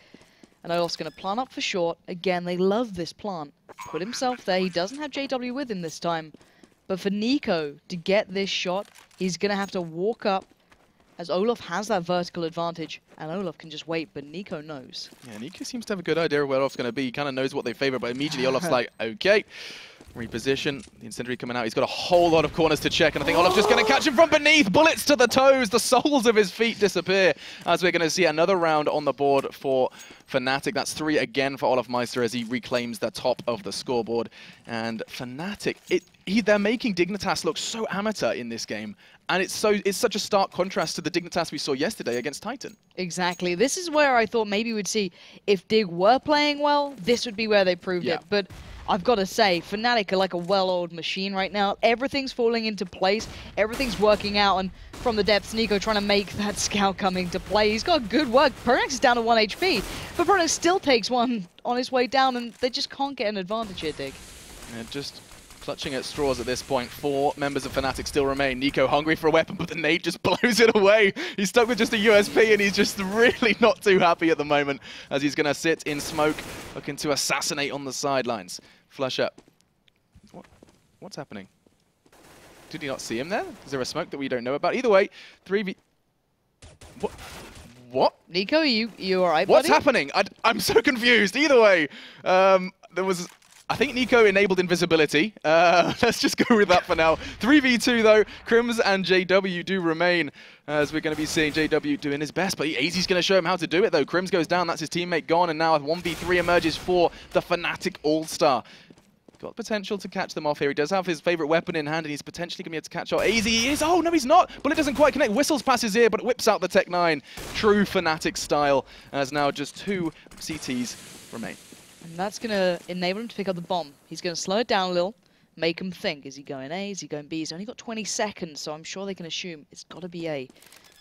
And Olaf's going to plant up for short. Again, they love this plant. Put himself there. He doesn't have JW with him this time. But for Nico to get this shot, he's going to have to walk up as Olaf has that vertical advantage. And Olaf can just wait, but Nico knows. Yeah, Nico seems to have a good idea of where Olaf's going to be. He kind of knows what they favor, but immediately Olaf's like, okay. Reposition, the incendiary coming out. He's got a whole lot of corners to check, and I think Olaf's just going to catch him from beneath. Bullets to the toes, the soles of his feet disappear as we're going to see another round on the board for fnatic. That's 3 again for Olaf Meister as he reclaims the top of the scoreboard. And fnatic, they're making Dignitas look so amateur in this game, and it's such a stark contrast to the Dignitas we saw yesterday against Titan. Exactly. This is where I thought maybe we'd see if Dig were playing well, this would be where they proved it. But I've got to say, fnatic are like a well-oiled machine right now. Everything's falling into place. Everything's working out. And from the depths, Nico trying to make that scout come into play. He's got good work. Pronax is down to 1 HP. But Pronax still takes one on his way down. And they just can't get an advantage here, Dig. Yeah, just clutching at straws at this point. 4 members of fnatic still remain. Nico hungry for a weapon, but the nade just blows it away. He's stuck with just a USP, and he's just really not too happy at the moment as he's going to sit in smoke, looking to assassinate on the sidelines. Flush up. What's happening? Did he not see him there? Is there a smoke that we don't know about? Either way, 3v... What? Nico, you all right, What's buddy? happening? I'm so confused. Either way, there was... I think Nico enabled invisibility. Let's just go with that for now. 3v2 though, Crims and JW do remain as we're going to be seeing JW doing his best, but Easy's going to show him how to do it though. Crims goes down, that's his teammate gone, and now a 1v3 emerges for the fnatic All-Star. Got potential to catch them off here. He does have his favorite weapon in hand, and he's potentially going to be able to catch off. Easy, he is. Oh, no, he's not. Bullet doesn't quite connect. Whistles past his ear, but whips out the Tech 9. True fnatic style, as now just 2 CTs remain. And that's going to enable him to pick up the bomb. He's going to slow it down a little, make him think. Is he going A? Is he going B? He's only got 20 seconds, so I'm sure they can assume it's got to be A.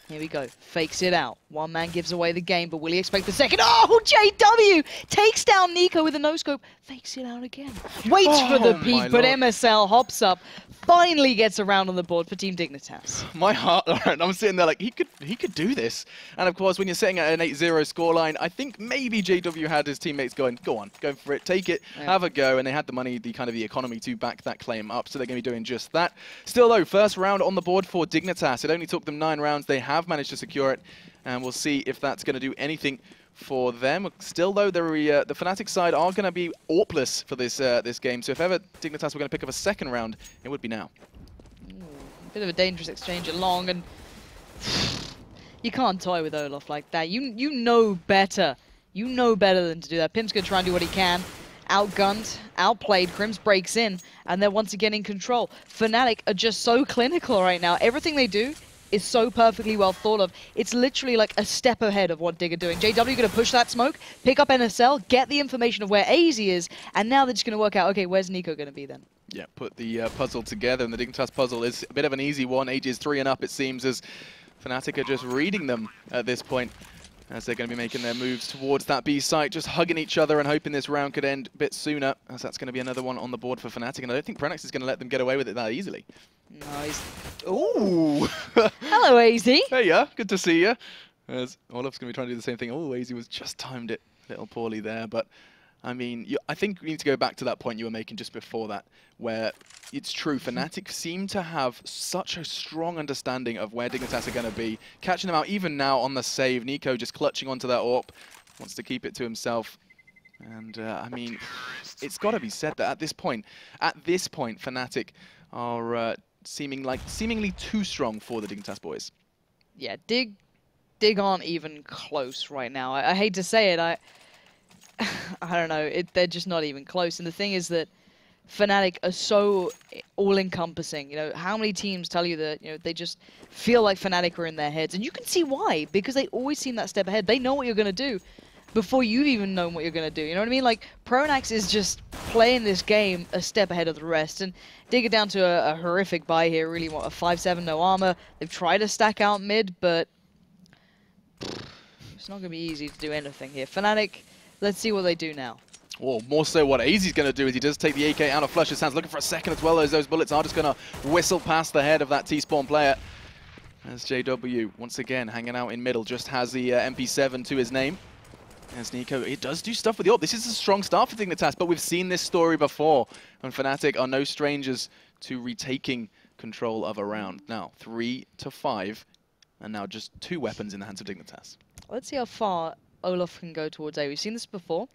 Here we go. Fakes it out. One man gives away the game, but will he expect the second? Oh, JW takes down Nico with a no-scope. Fakes it out again. Waits for the peek, but MSL hops up. Finally gets around on the board for Team Dignitas. My heart, I'm sitting there like, he could do this. And of course, when you're sitting at an 8-0 scoreline, I think maybe JW had his teammates going, go on, go for it, take it, have a go. And they had the money, the economy to back that claim up. So they're going to be doing just that. Still though, first round on the board for Dignitas. It only took them 9 rounds. They have managed to secure it. And we'll see if that's going to do anything for them. Still though, the fnatic side are going to be AWPless for this game. So if ever Dignitas were going to pick up a second round, it would be now. Ooh, a bit of a dangerous exchange along, and you can't toy with Olaf like that. You know better. You know better than to do that. Pimp's going to try and do what he can. Outgunned, outplayed, Crims breaks in, and they're once again in control. fnatic are just so clinical right now. Everything they do is so perfectly well thought of. It's literally like a step ahead of what Dig are doing. JW going to push that smoke, pick up NSL, get the information of where AZ is, and now they're just going to work out, okay, where's Nico going to be then? Yeah, put the puzzle together, and the Dignitas puzzle is a bit of an easy one. Ages 3 and up, it seems, as fnatic are just reading them at this point, as they're going to be making their moves towards that B site, just hugging each other and hoping this round could end a bit sooner, as that's going to be another one on the board for fnatic, and I don't think Pronax is going to let them get away with it that easily. No, he's... Ooh! Hello, AZ! Hey, yeah, good to see you. As Olaf's going to be trying to do the same thing. Oh, AZ was just timed it a little poorly there, but I mean, I think we need to go back to that point you were making just before that, where it's true, fnatic seem to have such a strong understanding of where Dignitas are going to be, catching them out even now on the save. Nico just clutching onto that AWP, wants to keep it to himself. And, I mean, it's got to be said that at this point, fnatic are seemingly too strong for the Dignitas boys. Yeah, Dig aren't even close right now. I hate to say it, I don't know, they're just not even close. And the thing is that fnatic are so all-encompassing. You know, how many teams tell you that, you know, they just feel like fnatic are in their heads? And you can see why, because they always seem that step ahead. They know what you're going to do before you've even known what you're going to do. You know what I mean? Like, Pronax is just playing this game a step ahead of the rest. And Dig it down to a horrific buy here, really. What, a 5-7, no armor. They've tried to stack out mid, but it's not going to be easy to do anything here. fnatic, let's see what they do now. Or more so what AZ's going to do is he does take the AK out of Flush's hands, looking for a second as well as those bullets are just going to whistle past the head of that T-Spawn player. As JW, once again, hanging out in middle, just has the MP7 to his name. As Nico, it does do stuff with the ult. This is a strong start for Dignitas, but we've seen this story before. And fnatic are no strangers to retaking control of a round. Now, 3-5, and now just 2 weapons in the hands of Dignitas. Let's see how far Olaf can go towards A. We've seen this before.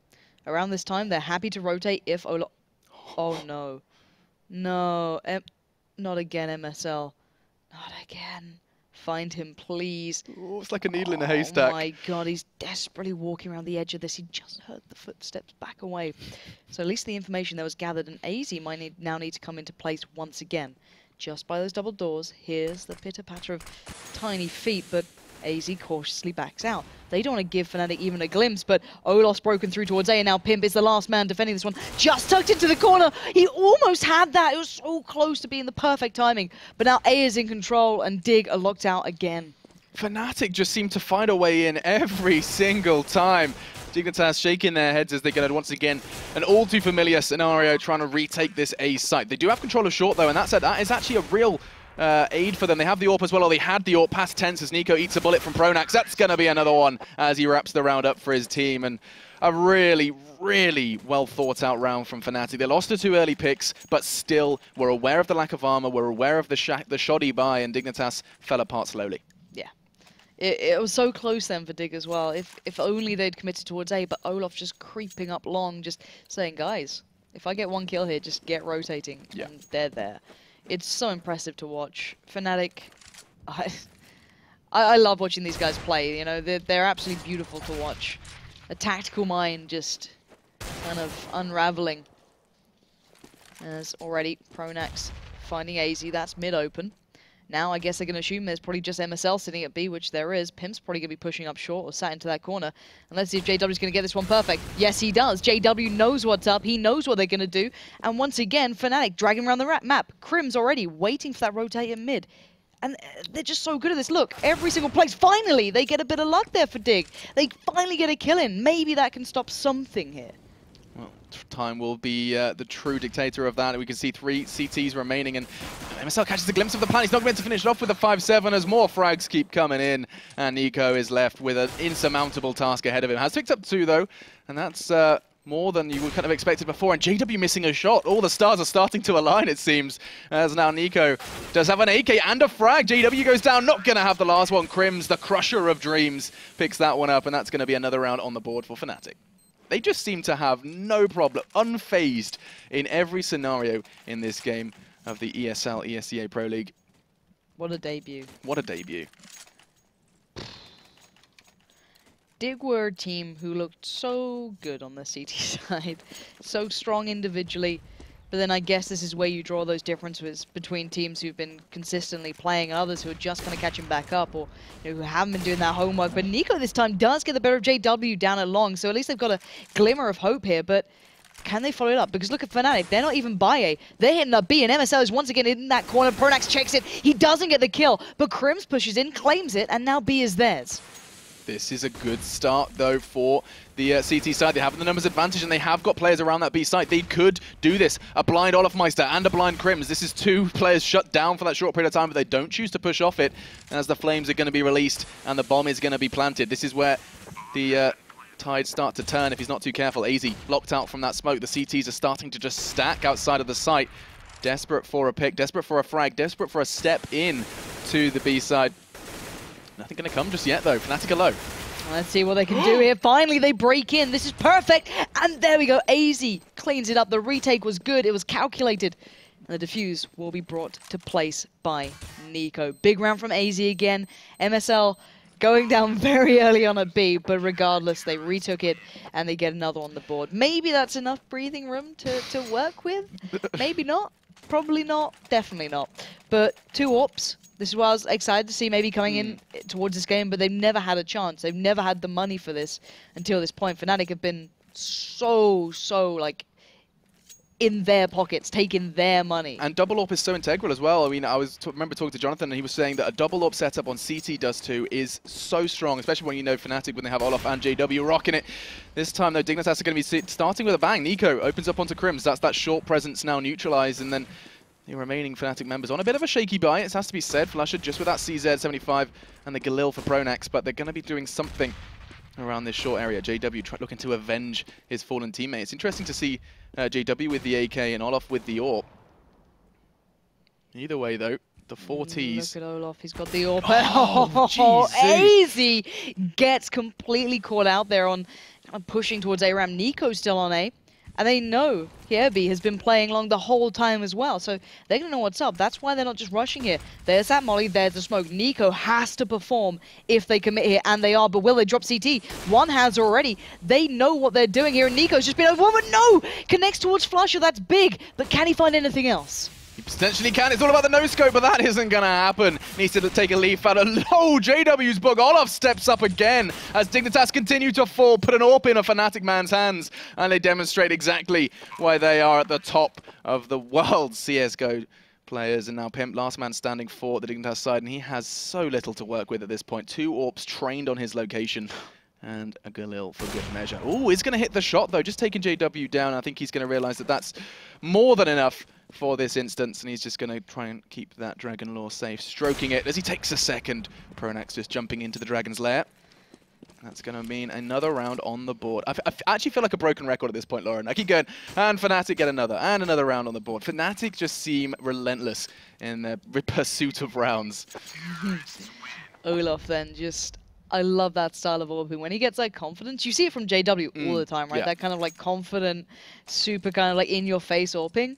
Around this time, they're happy to rotate if Olaf... Oh, no. No. Not again, MSL. Not again. Find him, please. Oh, it's like a needle in a haystack. Oh, my God. He's desperately walking around the edge of this. He just heard the footsteps back away. So at least the information that was gathered, and AZ might now need to come into place once again. Just by those double doors, here's the pitter-patter of tiny feet, but AZ cautiously backs out. They don't want to give fnatic even a glimpse, but Olaf's broken through towards A, and now Pimp is the last man defending this one. Just tucked into the corner. He almost had that. It was so close to being the perfect timing. But now A is in control, and Dig are locked out again. fnatic just seem to find a way in every single time. Dignitas shaking their heads as they get once again an all too familiar scenario trying to retake this A site. They do have control of short though, and that is actually a real aid for them. They have the AWP as well, or they had the AWP past tense as Nico eats a bullet from Pronax. That's going to be another one as he wraps the round up for his team. And a really, really well thought out round from fnatic. They lost the 2 early picks, but still were aware of the lack of armor, were aware of the shoddy buy, and Dignitas fell apart slowly. Yeah. It was so close then for Dig as well. If only they'd committed towards A, but Olaf just creeping up long, just saying, guys, if I get 1 kill here, just get rotating. Yeah. And they're there. It's so impressive to watch. fnatic, I love watching these guys play. You know, they're absolutely beautiful to watch. A tactical mind just kind of unraveling. As already Pronax finding AZ, that's mid-open. Now I guess they're going to assume there's probably just MSL sitting at B, which there is. Pimp's probably going to be pushing up short or sat into that corner. And let's see if JW's going to get this one perfect. Yes, he does. JW knows what's up. He knows what they're going to do. And once again, fnatic dragging around the map. Crim's already waiting for that rotate in mid. And they're just so good at this. Look, every single place. Finally, they get a bit of luck there for Dig. They finally get a kill in. Maybe that can stop something here. Well, time will be the true dictator of that. We can see 3 CTs remaining, and MSL catches a glimpse of the plan. He's not going to finish it off with a 5-7 as more frags keep coming in, and Nico is left with an insurmountable task ahead of him. Has picked up 2 though, and that's more than you would kind of expected before. And JW missing a shot. All the stars are starting to align, it seems, as now Nico does have an AK and a frag. JW goes down, not going to have the last one. Crims, the crusher of dreams, picks that one up, and that's going to be another round on the board for fnatic. They just seem to have no problem, unfazed in every scenario in this game of the ESL ESEA Pro League. What a debut. What a debut. Dig were a team who looked so good on the CT side, so strong individually, but then I guess this is where you draw those differences between teams who've been consistently playing and others who are just kind of catching back up, or who haven't been doing that homework. But Nico this time does get the better of JW down at long, so at least they've got a glimmer of hope here, but can they follow it up? Because look at fnatic, they're not even by A. They're hitting up B, and MSL is once again in that corner. Pronax checks it, he doesn't get the kill, but Crims pushes in, claims it, and now B is theirs. This is a good start, though, for the CT side. They have the numbers advantage, and they have got players around that B site. They could do this. A blind Olafmeister and a blind Crims. This is 2 players shut down for that short period of time, but they don't choose to push off it as the flames are going to be released and the bomb is going to be planted. This is where the tides start to turn if he's not too careful. AZ blocked out from that smoke. The CTs are starting to just stack outside of the site. Desperate for a pick, desperate for a frag, desperate for a step in to the B side. Nothing going to come just yet, though. fnatic are low. Let's see what they can do here. Finally, they break in. This is perfect. And there we go. AZ cleans it up. The retake was good. It was calculated. The defuse will be brought to place by Nico. Big round from AZ again. MSL going down very early on at B, but regardless, they retook it and they get another on the board. Maybe that's enough breathing room to work with. Maybe not. Probably not. Definitely not. But 2 AWPs. This is what I was excited to see maybe coming in towards this game, but they've never had a chance. They've never had the money for this until this point. fnatic have been so like in their pockets, taking their money. And double AWP is so integral as well. I mean, I remember talking to Jonathan, and he was saying that a double AWP setup on CT Dust2 is so strong, especially when you know fnatic, when they have Olaf and JW rocking it. This time, though, Dignitas are going to be starting with a bang. Nico opens up onto Crims. That's that short presence now neutralized, and then the remaining fnatic members on a bit of a shaky buy, it has to be said. Flusher just with that CZ75 and the Galil for Pronax, but they're going to be doing something around this short area. JW looking to avenge his fallen teammate. It's interesting to see JW with the AK and Olaf with the AWP. Either way, though, the 40s. Look at Olaf, he's got the AWP. Oh, AZ gets completely caught out there on pushing towards A-Ram. Nico's still on A. And they know Kierby has been playing along the whole time as well. So they're going to know what's up. That's why they're not just rushing here. There's that molly, there's the smoke. Nico has to perform if they commit here, and they are. But will they drop CT? One has already. They know what they're doing here, and Nico's just been over. But no! Connects towards Flusher, that's big. But can he find anything else? He potentially can. It's all about the no-scope, but that isn't going to happen. Needs to take a leaf out of JW's book. Olaf steps up again as Dignitas continue to fall. Put an AWP in a fnatic man's hands, and they demonstrate exactly why they are at the top of the world. CSGO players, and now Pimp, last man standing for the Dignitas side, and he has so little to work with at this point. 2 AWPs trained on his location. And a Galil for good measure. Oh, he's going to hit the shot, though. Just taking JW down. I think he's going to realize that that's more than enough for this instance, and he's just going to try and keep that Dragon Lore safe. Stroking it as he takes a second. Pronax just jumping into the Dragon's Lair. That's going to mean another round on the board. I actually feel like a broken record at this point, Lauren. I keep going, and fnatic get another, and another round on the board. fnatic just seem relentless in their pursuit of rounds. Olaf then just... I love that style of AWPing. When he gets like confidence, you see it from JW all the time, right? Yeah. That kind of like confident, super kind of like in-your-face AWPing.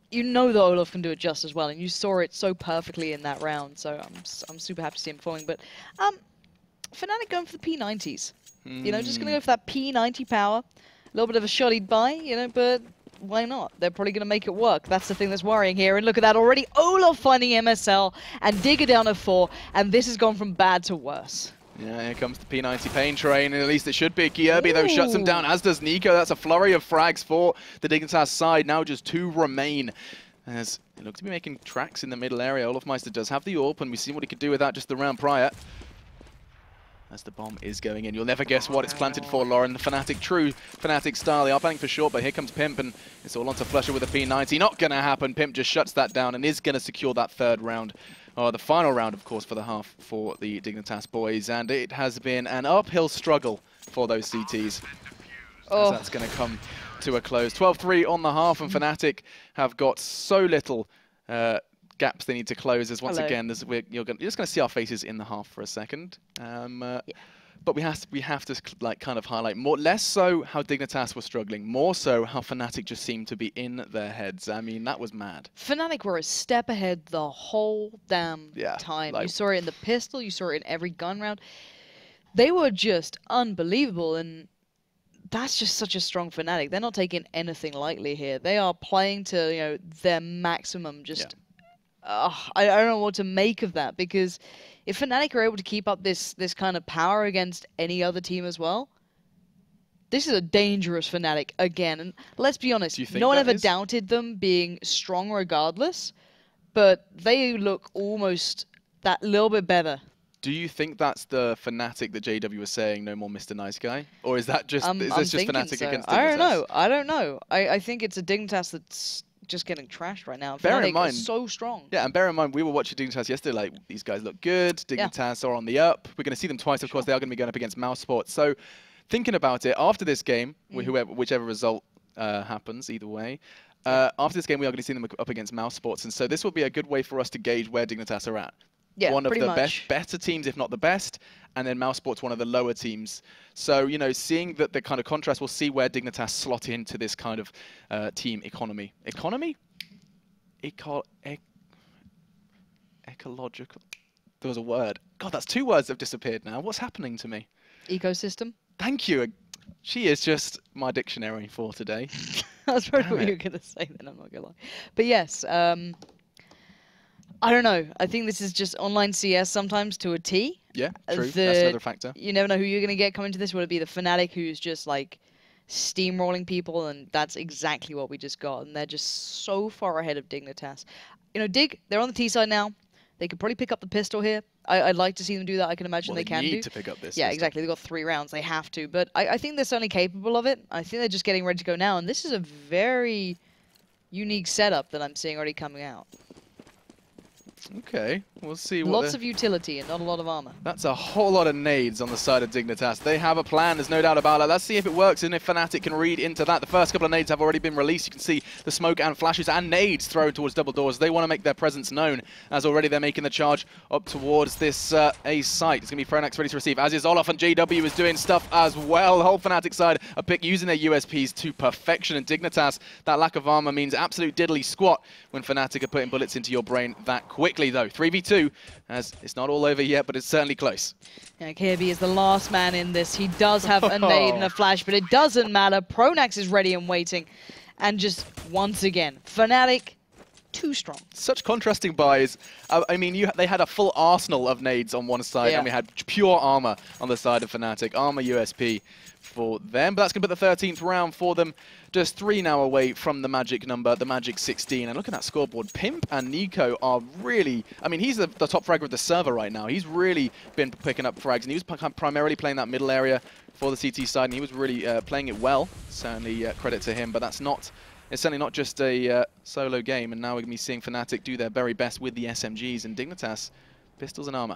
You know that Olaf can do it just as well, and you saw it so perfectly in that round. So I'm super happy to see him performing. But fnatic going for the P90s. You know, just gonna go for that P90 power. A little bit of a shoddy buy, you know, but why not? They're probably going to make it work. That's the thing that's worrying here. And look at that already. Olaf finding MSL and Digger down to 4, and this has gone from bad to worse. Yeah, here comes the P90 pain train, and at least it should be. Kierby, though, shuts him down, as does Nico. That's a flurry of frags for the Dignitas side. Now just 2 remain, as it looks to be making tracks in the middle area. Olafmeister does have the AWP, and we've seen what he could do with that just the round prior. As the bomb is going in. You'll never guess what it's planted for, Lauren. The fnatic, true fnatic style. They are planning for short, but here comes Pimp, and it's all onto Flusher with a P90. Not going to happen. Pimp just shuts that down and is going to secure that 3rd round. The final round, of course, for the half for the Dignitas boys. And it has been an uphill struggle for those CTs. As that's going to come to a close. 12-3 on the half, and fnatic have got so little gaps they need to close. As once again, you're just going to see our faces in the half for a second. But we have to like kind of highlight less so how Dignitas were struggling, more so how fnatic just seemed to be in their heads. I mean, that was mad. fnatic were a step ahead the whole damn time. You saw it in the pistol, you saw it in every gun round. They were just unbelievable, and that's just such a strong fnatic. They're not taking anything lightly here. They are playing to their maximum. Just I don't know what to make of that, because if fnatic are able to keep up this kind of power against any other team as well, this is a dangerous fnatic again. And let's be honest, no one ever doubted them being strong regardless, but they look almost that little bit better. Do you think that's the fnatic that JW was saying, no more Mr. Nice Guy? Or is that just, is this just fnatic against Dignitas? I don't know. I think it's a Dignitas that's just getting trashed right now. Bear in mind, so strong. Yeah, and bear in mind, we were watching Dignitas yesterday. Like, these guys look good. Dignitas are on the up. We're going to see them twice. Of course, they are going to be going up against Mouse Sports. So, thinking about it, after this game, whichever result happens, either way, after this game, we are going to see them up against Mouse Sports, and so this will be a good way for us to gauge where Dignitas are at. Yeah, one of the better teams, if not the best, and then Mouse Sports one of the lower teams. So, seeing that the kind of contrast, we'll see where Dignitas slot into this kind of team economy. ecological. There was a word. God, that's 2 words that have disappeared now. What's happening to me? Ecosystem. Thank you. She is just my dictionary for today. That's probably what you were going to say then, I'm not going to lie. But yes, I don't know. I think this is just online CS sometimes to a T. Yeah, true. That's another factor. You never know who you're going to get coming to this. Will it be the fnatic who's just like steamrolling people? And that's exactly what we just got. And they're just so far ahead of Dignitas. You know, Dig, they're on the T side now. They could probably pick up the pistol here. I'd like to see them do that. I can imagine they can do. They need to pick up this. Yeah, exactly. They've got 3 rounds. They have to. But I think they're certainly capable of it. I think they're just getting ready to go now. And this is a very unique setup that I'm seeing already coming out. Okay, we'll see. Lots of utility and not a lot of armor. That's a whole lot of nades on the side of Dignitas. They have a plan, there's no doubt about it. Let's see if it works and if fnatic can read into that. The first couple of nades have already been released. You can see the smoke and flashes and nades thrown towards double doors. They want to make their presence known, as already they're making the charge up towards this A site. It's going to be fnatic ready to receive, as is Olaf, and JW is doing stuff as well. The whole fnatic side are using their USPs to perfection, and Dignitas, that lack of armor means absolute diddly squat when fnatic are putting bullets into your brain that quickly, though. 3v2, as it's not all over yet, but it's certainly close. Yeah, Kirby is the last man in this. He does have a nade and a flash, but it doesn't matter. Pronax is ready and waiting. And just once again, fnatic, too strong. Such contrasting buys. I mean, they had a full arsenal of nades on one side, and we had pure armor on the side of fnatic. Armor USP for them, but that's going to put the 13th round for them. Just 3 now away from the magic number, the magic 16. And look at that scoreboard. Pimp and Nico are really... I mean, he's the top fragger of the server right now. He's really been picking up frags, and he was primarily playing that middle area for the CT side, and he was really playing it well. Certainly credit to him, but that's not... It's certainly not just a solo game, and now we're going to be seeing fnatic do their very best with the SMGs, and Dignitas, pistols and armor.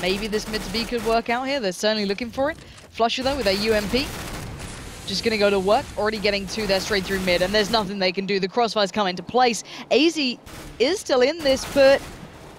Maybe this mid to B could work out here. They're certainly looking for it. Flusher, though, with a UMP. Just going to go to work. Already getting 2 there straight through mid, and there's nothing they can do. The crossfires come into place. AZ is still in this, but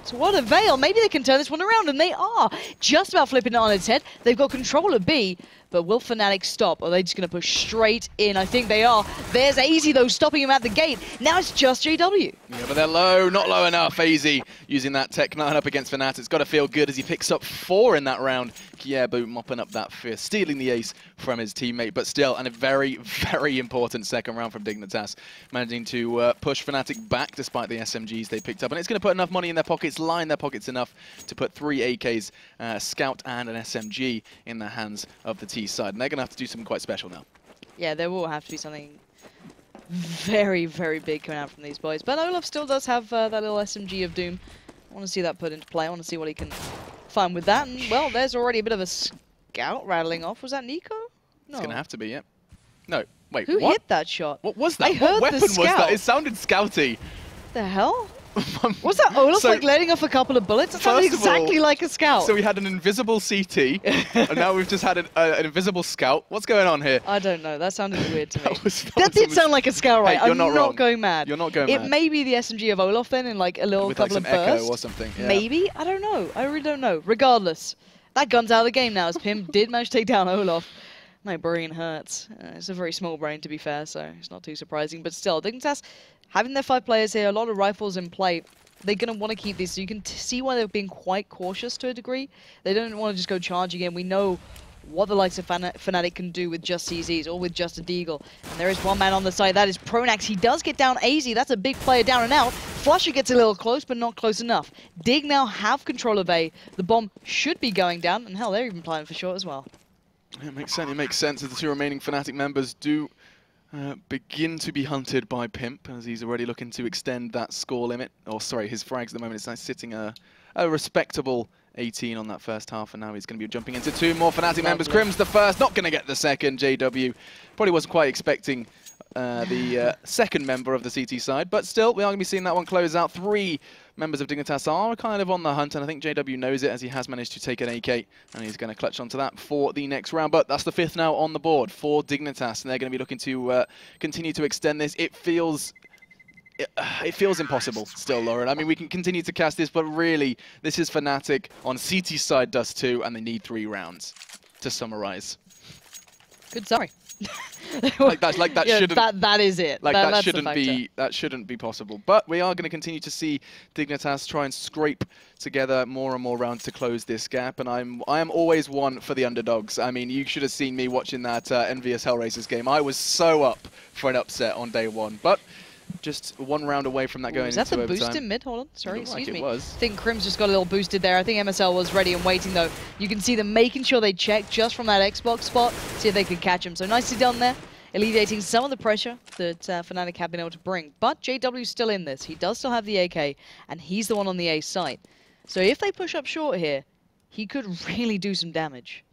to what avail? Maybe they can turn this one around, and they are. Just about flipping it on its head. They've got control of B, but will fnatic stop? Or are they just going to push straight in? I think they are. There's AZ, though, stopping him at the gate. Now it's just JW. Yeah, but they're low, not low enough. AZ using that Tech 9 up against fnatic. It's got to feel good as he picks up 4 in that round. Kiebu mopping up that fear, stealing the ace from his teammate, but still, and a very, very important second round from Dignitas, managing to push fnatic back despite the SMGs they picked up. And it's going to put enough money in their pockets, line their pockets enough to put 3 AKs, Scout and an SMG in the hands of the T side. And they're going to have to do something quite special now. Yeah, there will have to be something very, very big coming out from these boys. But Olaf still does have that little SMG of Doom. I want to see that put into play. I want to see what he can find with that. And, well, there's already a bit of a scout rattling off. Was that Nico? No. It's going to have to be, yeah. No, wait, Who what? hit that shot? What was that? I heard what weapon the was scout. that? It sounded scouty. The hell? Was that Olaf like letting off a couple of bullets? It sounded exactly like a scout. So we had an invisible CT, and now we've just had an invisible scout. What's going on here? I don't know. That sounded weird to me. That did sound like a scout, right? Hey, I'm not going mad. You're not going mad. It may be the SMG of Olaf then in like a little with couple like of some bursts. echo or something. Yeah. Maybe? I don't know. I really don't know. Regardless, that gun's out of the game now as Pim did manage to take down Olaf. My brain hurts. It's a very small brain, to be fair, so it's not too surprising. But still, Dignitas having their 5 players here, a lot of rifles in play. They're going to want to keep these, so you can see why they're being quite cautious to a degree. They don't want to just go charging in. We know what the likes of fnatic can do with just CZs or with just a Deagle. And there is one man on the side. That is Pronax. He does get down AZ. That's a big player down and out. Flusher gets a little close, but not close enough. Dig now have control of A. The bomb should be going down, and hell, they're even playing for short as well. Yeah, it makes sense. It makes sense as the 2 remaining fnatic members do begin to be hunted by Pimp, as he's already looking to extend that score limit. Or sorry, his frags at the moment is sitting a respectable 18 on that first half, and now he's going to be jumping into 2 more fnatic members. Crim's the first, not going to get the second. JW probably wasn't quite expecting the second member of the CT side, but still, we are going to be seeing that one close out. 3 members of Dignitas are kind of on the hunt, and I think JW knows it as he has managed to take an AK, and he's going to clutch onto that for the next round. But that's the 5th now on the board for Dignitas, and they're going to be looking to continue to extend this. It feels impossible still, Lauren. I mean, we can continue to cast this, but really, this is fnatic on CT side Dust2, and they need 3 rounds to summarize. Good summary. that yeah, shouldn't. That is it. Like that's that shouldn't be possible. But we are going to continue to see Dignitas try and scrape together more and more rounds to close this gap. And I am always one for the underdogs. I mean, you should have seen me watching that Envious Hellraisers game. I was so up for an upset on day one, but just one round away from that going into overtime. Is that the boost in mid? Hold on. Sorry, excuse me. Was. I think Crim's just got a little boosted there. I think MSL was ready and waiting, though. You can see them making sure they check just from that Xbox spot, see if they could catch him. So nicely done there, alleviating some of the pressure that fnatic have been able to bring. But JW's still in this. He does still have the AK, and he's the one on the A site. So if they push up short here, he could really do some damage.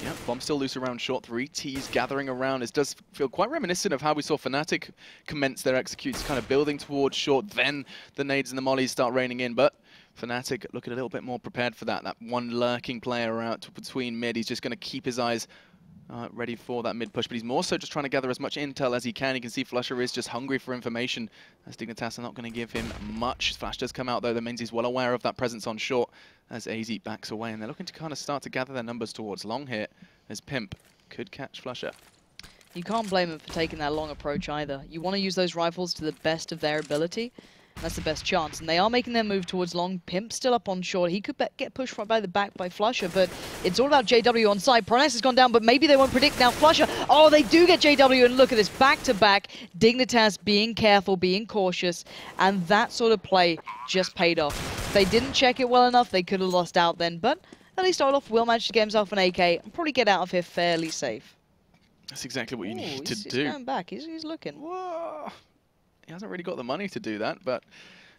Yeah, bomb still loose around short. 3 Ts gathering around. It does feel quite reminiscent of how we saw fnatic commence their executes, kind of building towards short, then the nades and the mollies start raining in. But fnatic looking a little bit more prepared for that. That one lurking player out between mid. He's just going to keep his eyes ready for that mid push, but he's more so just trying to gather as much intel as he can. You can see Flusher is just hungry for information, as Dignitas are not going to give him much. Flash does come out, though. That means he's well aware of that presence on short as AZ backs away, and they're looking to kind of start to gather their numbers towards long here, as Pimp could catch Flusher. You can't blame him for taking that long approach either. You want to use those rifles to the best of their ability. That's the best chance, and they are making their move towards long. Pimp still up on short. He could get pushed right by the back by Flusher, but it's all about JW on side. Pronax has gone down, but maybe they won't predict now. Flusher, oh, they do get JW, and look at this, back-to-back. Dignitas being careful, being cautious, and that sort of play just paid off. If they didn't check it well enough, they could have lost out then, but at least Olaf will manage to get himself an AK and probably get out of here fairly safe. That's exactly what you need to do. He's going back, he's looking. Whoa. He hasn't really got the money to do that, but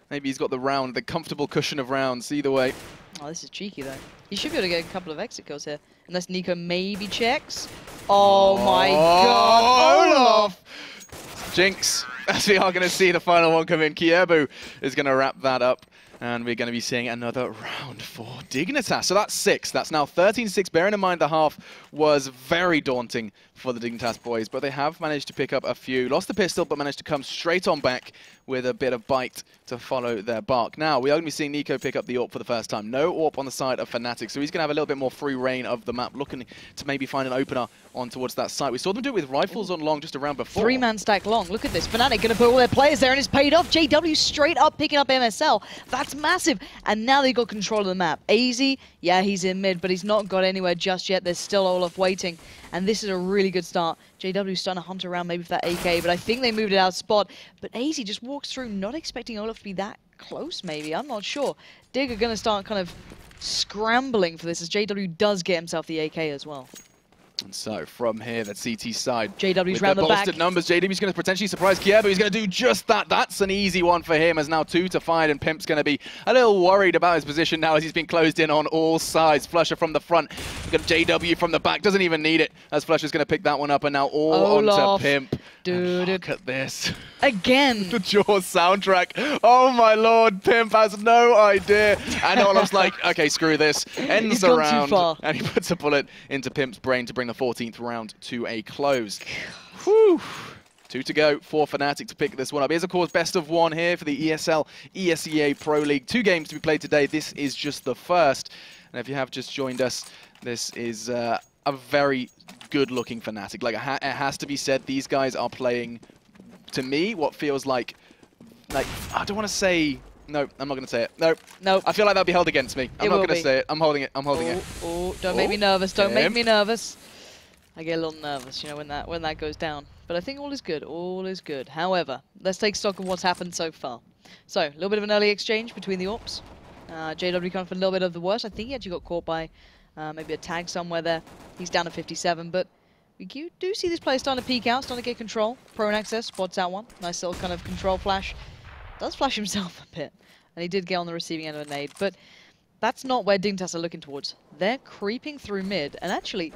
maybe he's got the comfortable cushion of rounds either way. Oh, this is cheeky, though. He should be able to get a couple of exit kills here. Unless Nico maybe checks. Oh my god, Olaf! Jinx, as we are going to see the final one come in. Kiebu is going to wrap that up. And we're going to be seeing another round for Dignitas. So that's 6. That's now 13-6. Bearing in mind the half was very daunting for the Dignitas boys, but they have managed to pick up a few. Lost the pistol, but managed to come straight on back with a bit of bite to follow their bark. Now, we are going to be seeing Nico pick up the AWP for the first time. No AWP on the side of fnatic, so he's going to have a little bit more free reign of the map, looking to maybe find an opener on towards that site. We saw them do it with rifles on long just around before. 3-man stack long. Look at this. fnatic going to put all their players there, and it's paid off. JW straight up picking up MSL. That's massive. And now they've got control of the map. AZ, yeah, he's in mid, but he's not got anywhere just yet. There's still Olaf waiting. And this is a really good start. JW's starting to hunt around maybe for that AK, but I think they moved it out of spot. But AZ just walks through, not expecting Olaf to be that close, maybe. I'm not sure. Dig are going to start kind of scrambling for this, as JW does get himself the AK as well. And so, from here, that CT side. JW's round the back. Bolstered numbers, JW's going to potentially surprise Kiebu. He's going to do just that. That's an easy one for him, as now 2 to find, and Pimp's going to be a little worried about his position now as he's been closed in on all sides. Flusher from the front, we've got JW from the back. Doesn't even need it, as Flusher's going to pick that one up, and now all onto Pimp. Dude, look at this. Again. The Jaws soundtrack. Oh my lord, Pimp has no idea. And Olaf's like, okay, screw this. Ends the round. And he puts a bullet into Pimp's brain to bring the 14th round to a close. Whew. 2 to go for fnatic to pick this one up. Here's, of course, best of 1 here for the ESL ESEA Pro League. 2 games to be played today. This is just the first. And if you have just joined us, this is a very good-looking fnatic. Like, it has to be said, these guys are playing, to me, what feels like I don't want to say. No, I'm not going to say it. No. No. I feel like that'll be held against me. I'm not going to say it. I'm holding it. I'm holding it. Oh, don't make me nervous. Don't make me nervous. I get a little nervous, you know, when that goes down. But I think all is good. All is good. However, let's take stock of what's happened so far. So, a little bit of an early exchange between the AWPs. JW coming for a little bit of the worst. I think he actually got caught by maybe a tag somewhere there. He's down to 57, but we do see this player starting to peek out, starting to get control. Prone access, spots out one. Nice little kind of control flash. Does flash himself a bit. And he did get on the receiving end of a nade. But that's not where Dignitas are looking towards. They're creeping through mid. And actually,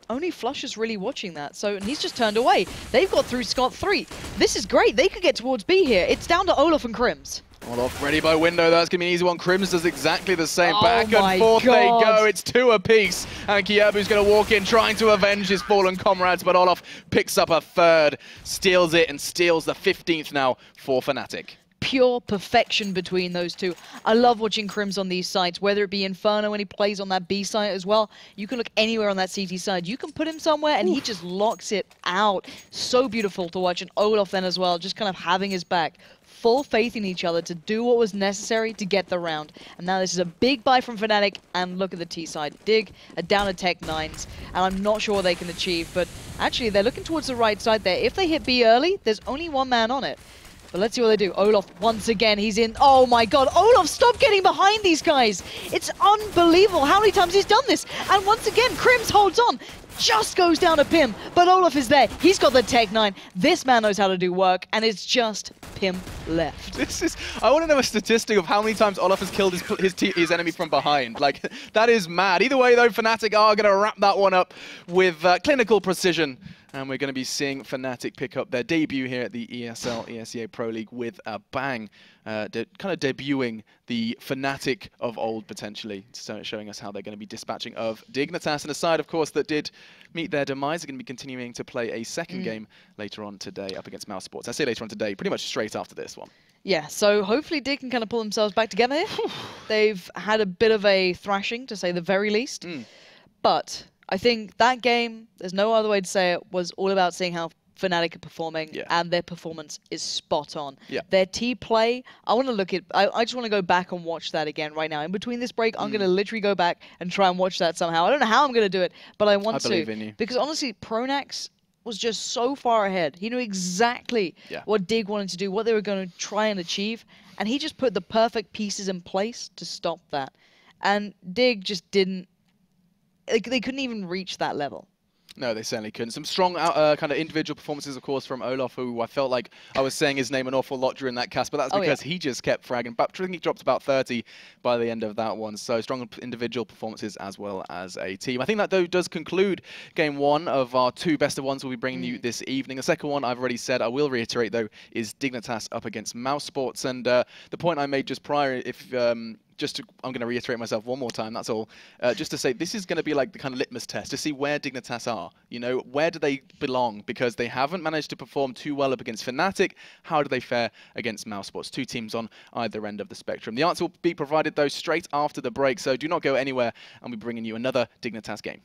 only Flusher's really watching that. So, and he's just turned away. They've got through Scott 3. This is great. They could get towards B here. It's down to Olaf and Crims. Olaf ready by window. That's going to be an easy one. Crims does exactly the same. Back and forth they go. It's 2 apiece. And Kiebu's going to walk in trying to avenge his fallen comrades. But Olaf picks up a 3rd, steals it, and steals the 15th now for fnatic. pure perfection between those two. I love watching Crims on these sides, whether it be Inferno when he plays on that B side as well. You can look anywhere on that CT side. You can put him somewhere and he just locks it out. So beautiful to watch. And Olaf then as well, just kind of having his back. Full faith in each other to do what was necessary to get the round. And now this is a big buy from fnatic, and look at the T side. Dig are down to Tech 9s, and I'm not sure what they can achieve, but actually they're looking towards the right side there. If they hit B early, there's only one man on it. But let's see what they do. Olaf, once again, he's in. Oh my god, Olaf, stop getting behind these guys. It's unbelievable how many times he's done this. And once again, Crims holds on. Just goes down to Pim, but Olaf is there. He's got the Tech 9. This man knows how to do work, and it's just Pim left. I want to know a statistic of how many times Olaf has killed his enemy from behind. Like, that is mad. Either way, though, fnatic are going to wrap that one up with clinical precision. And we're going to be seeing fnatic pick up their debut here at the ESL ESEA Pro League with a bang. Kind of debuting the fnatic of old, potentially. So showing us how they're going to be dispatching of Dignitas. And a side, of course, that did meet their demise are going to be continuing to play a second game later on today up against Mouse Sports. I say later on today, pretty much straight after this one. Yeah, so hopefully Dig can kind of pull themselves back together here. They've had a bit of a thrashing, to say the very least. But I think that game, there's no other way to say it, was all about seeing how fnatic are performing, and their performance is spot on. Their T-play, I want to look at, I just want to go back and watch that again right now. In between this break, I'm going to literally go back and try and watch that somehow. I don't know how I'm going to do it, but I want to. I believe in you. Because honestly, Pronax was just so far ahead. He knew exactly what Dig wanted to do, what they were going to try and achieve, and he just put the perfect pieces in place to stop that. And Dig just didn't, they couldn't even reach that level. No, they certainly couldn't. Some strong kind of individual performances, of course, from Olaf, who I felt like I was saying his name an awful lot during that cast, but that's because he just kept fragging. But I think he dropped about 30 by the end of that one. So strong individual performances as well as a team. I think that, though, does conclude game one of our two best of ones we'll be bringing you this evening. The second one, I've already said, I will reiterate, though, is Dignitas up against Mouse Sports. And the point I made just prior, if I'm going to reiterate myself one more time, that's all. Just to say, this is going to be like the kind of litmus test to see where Dignitas are. You know, where do they belong? Because they haven't managed to perform too well up against fnatic. How do they fare against Mouse Sports? Two teams on either end of the spectrum. The answer will be provided, though, straight after the break. So do not go anywhere. I'll be bringing you another Dignitas game.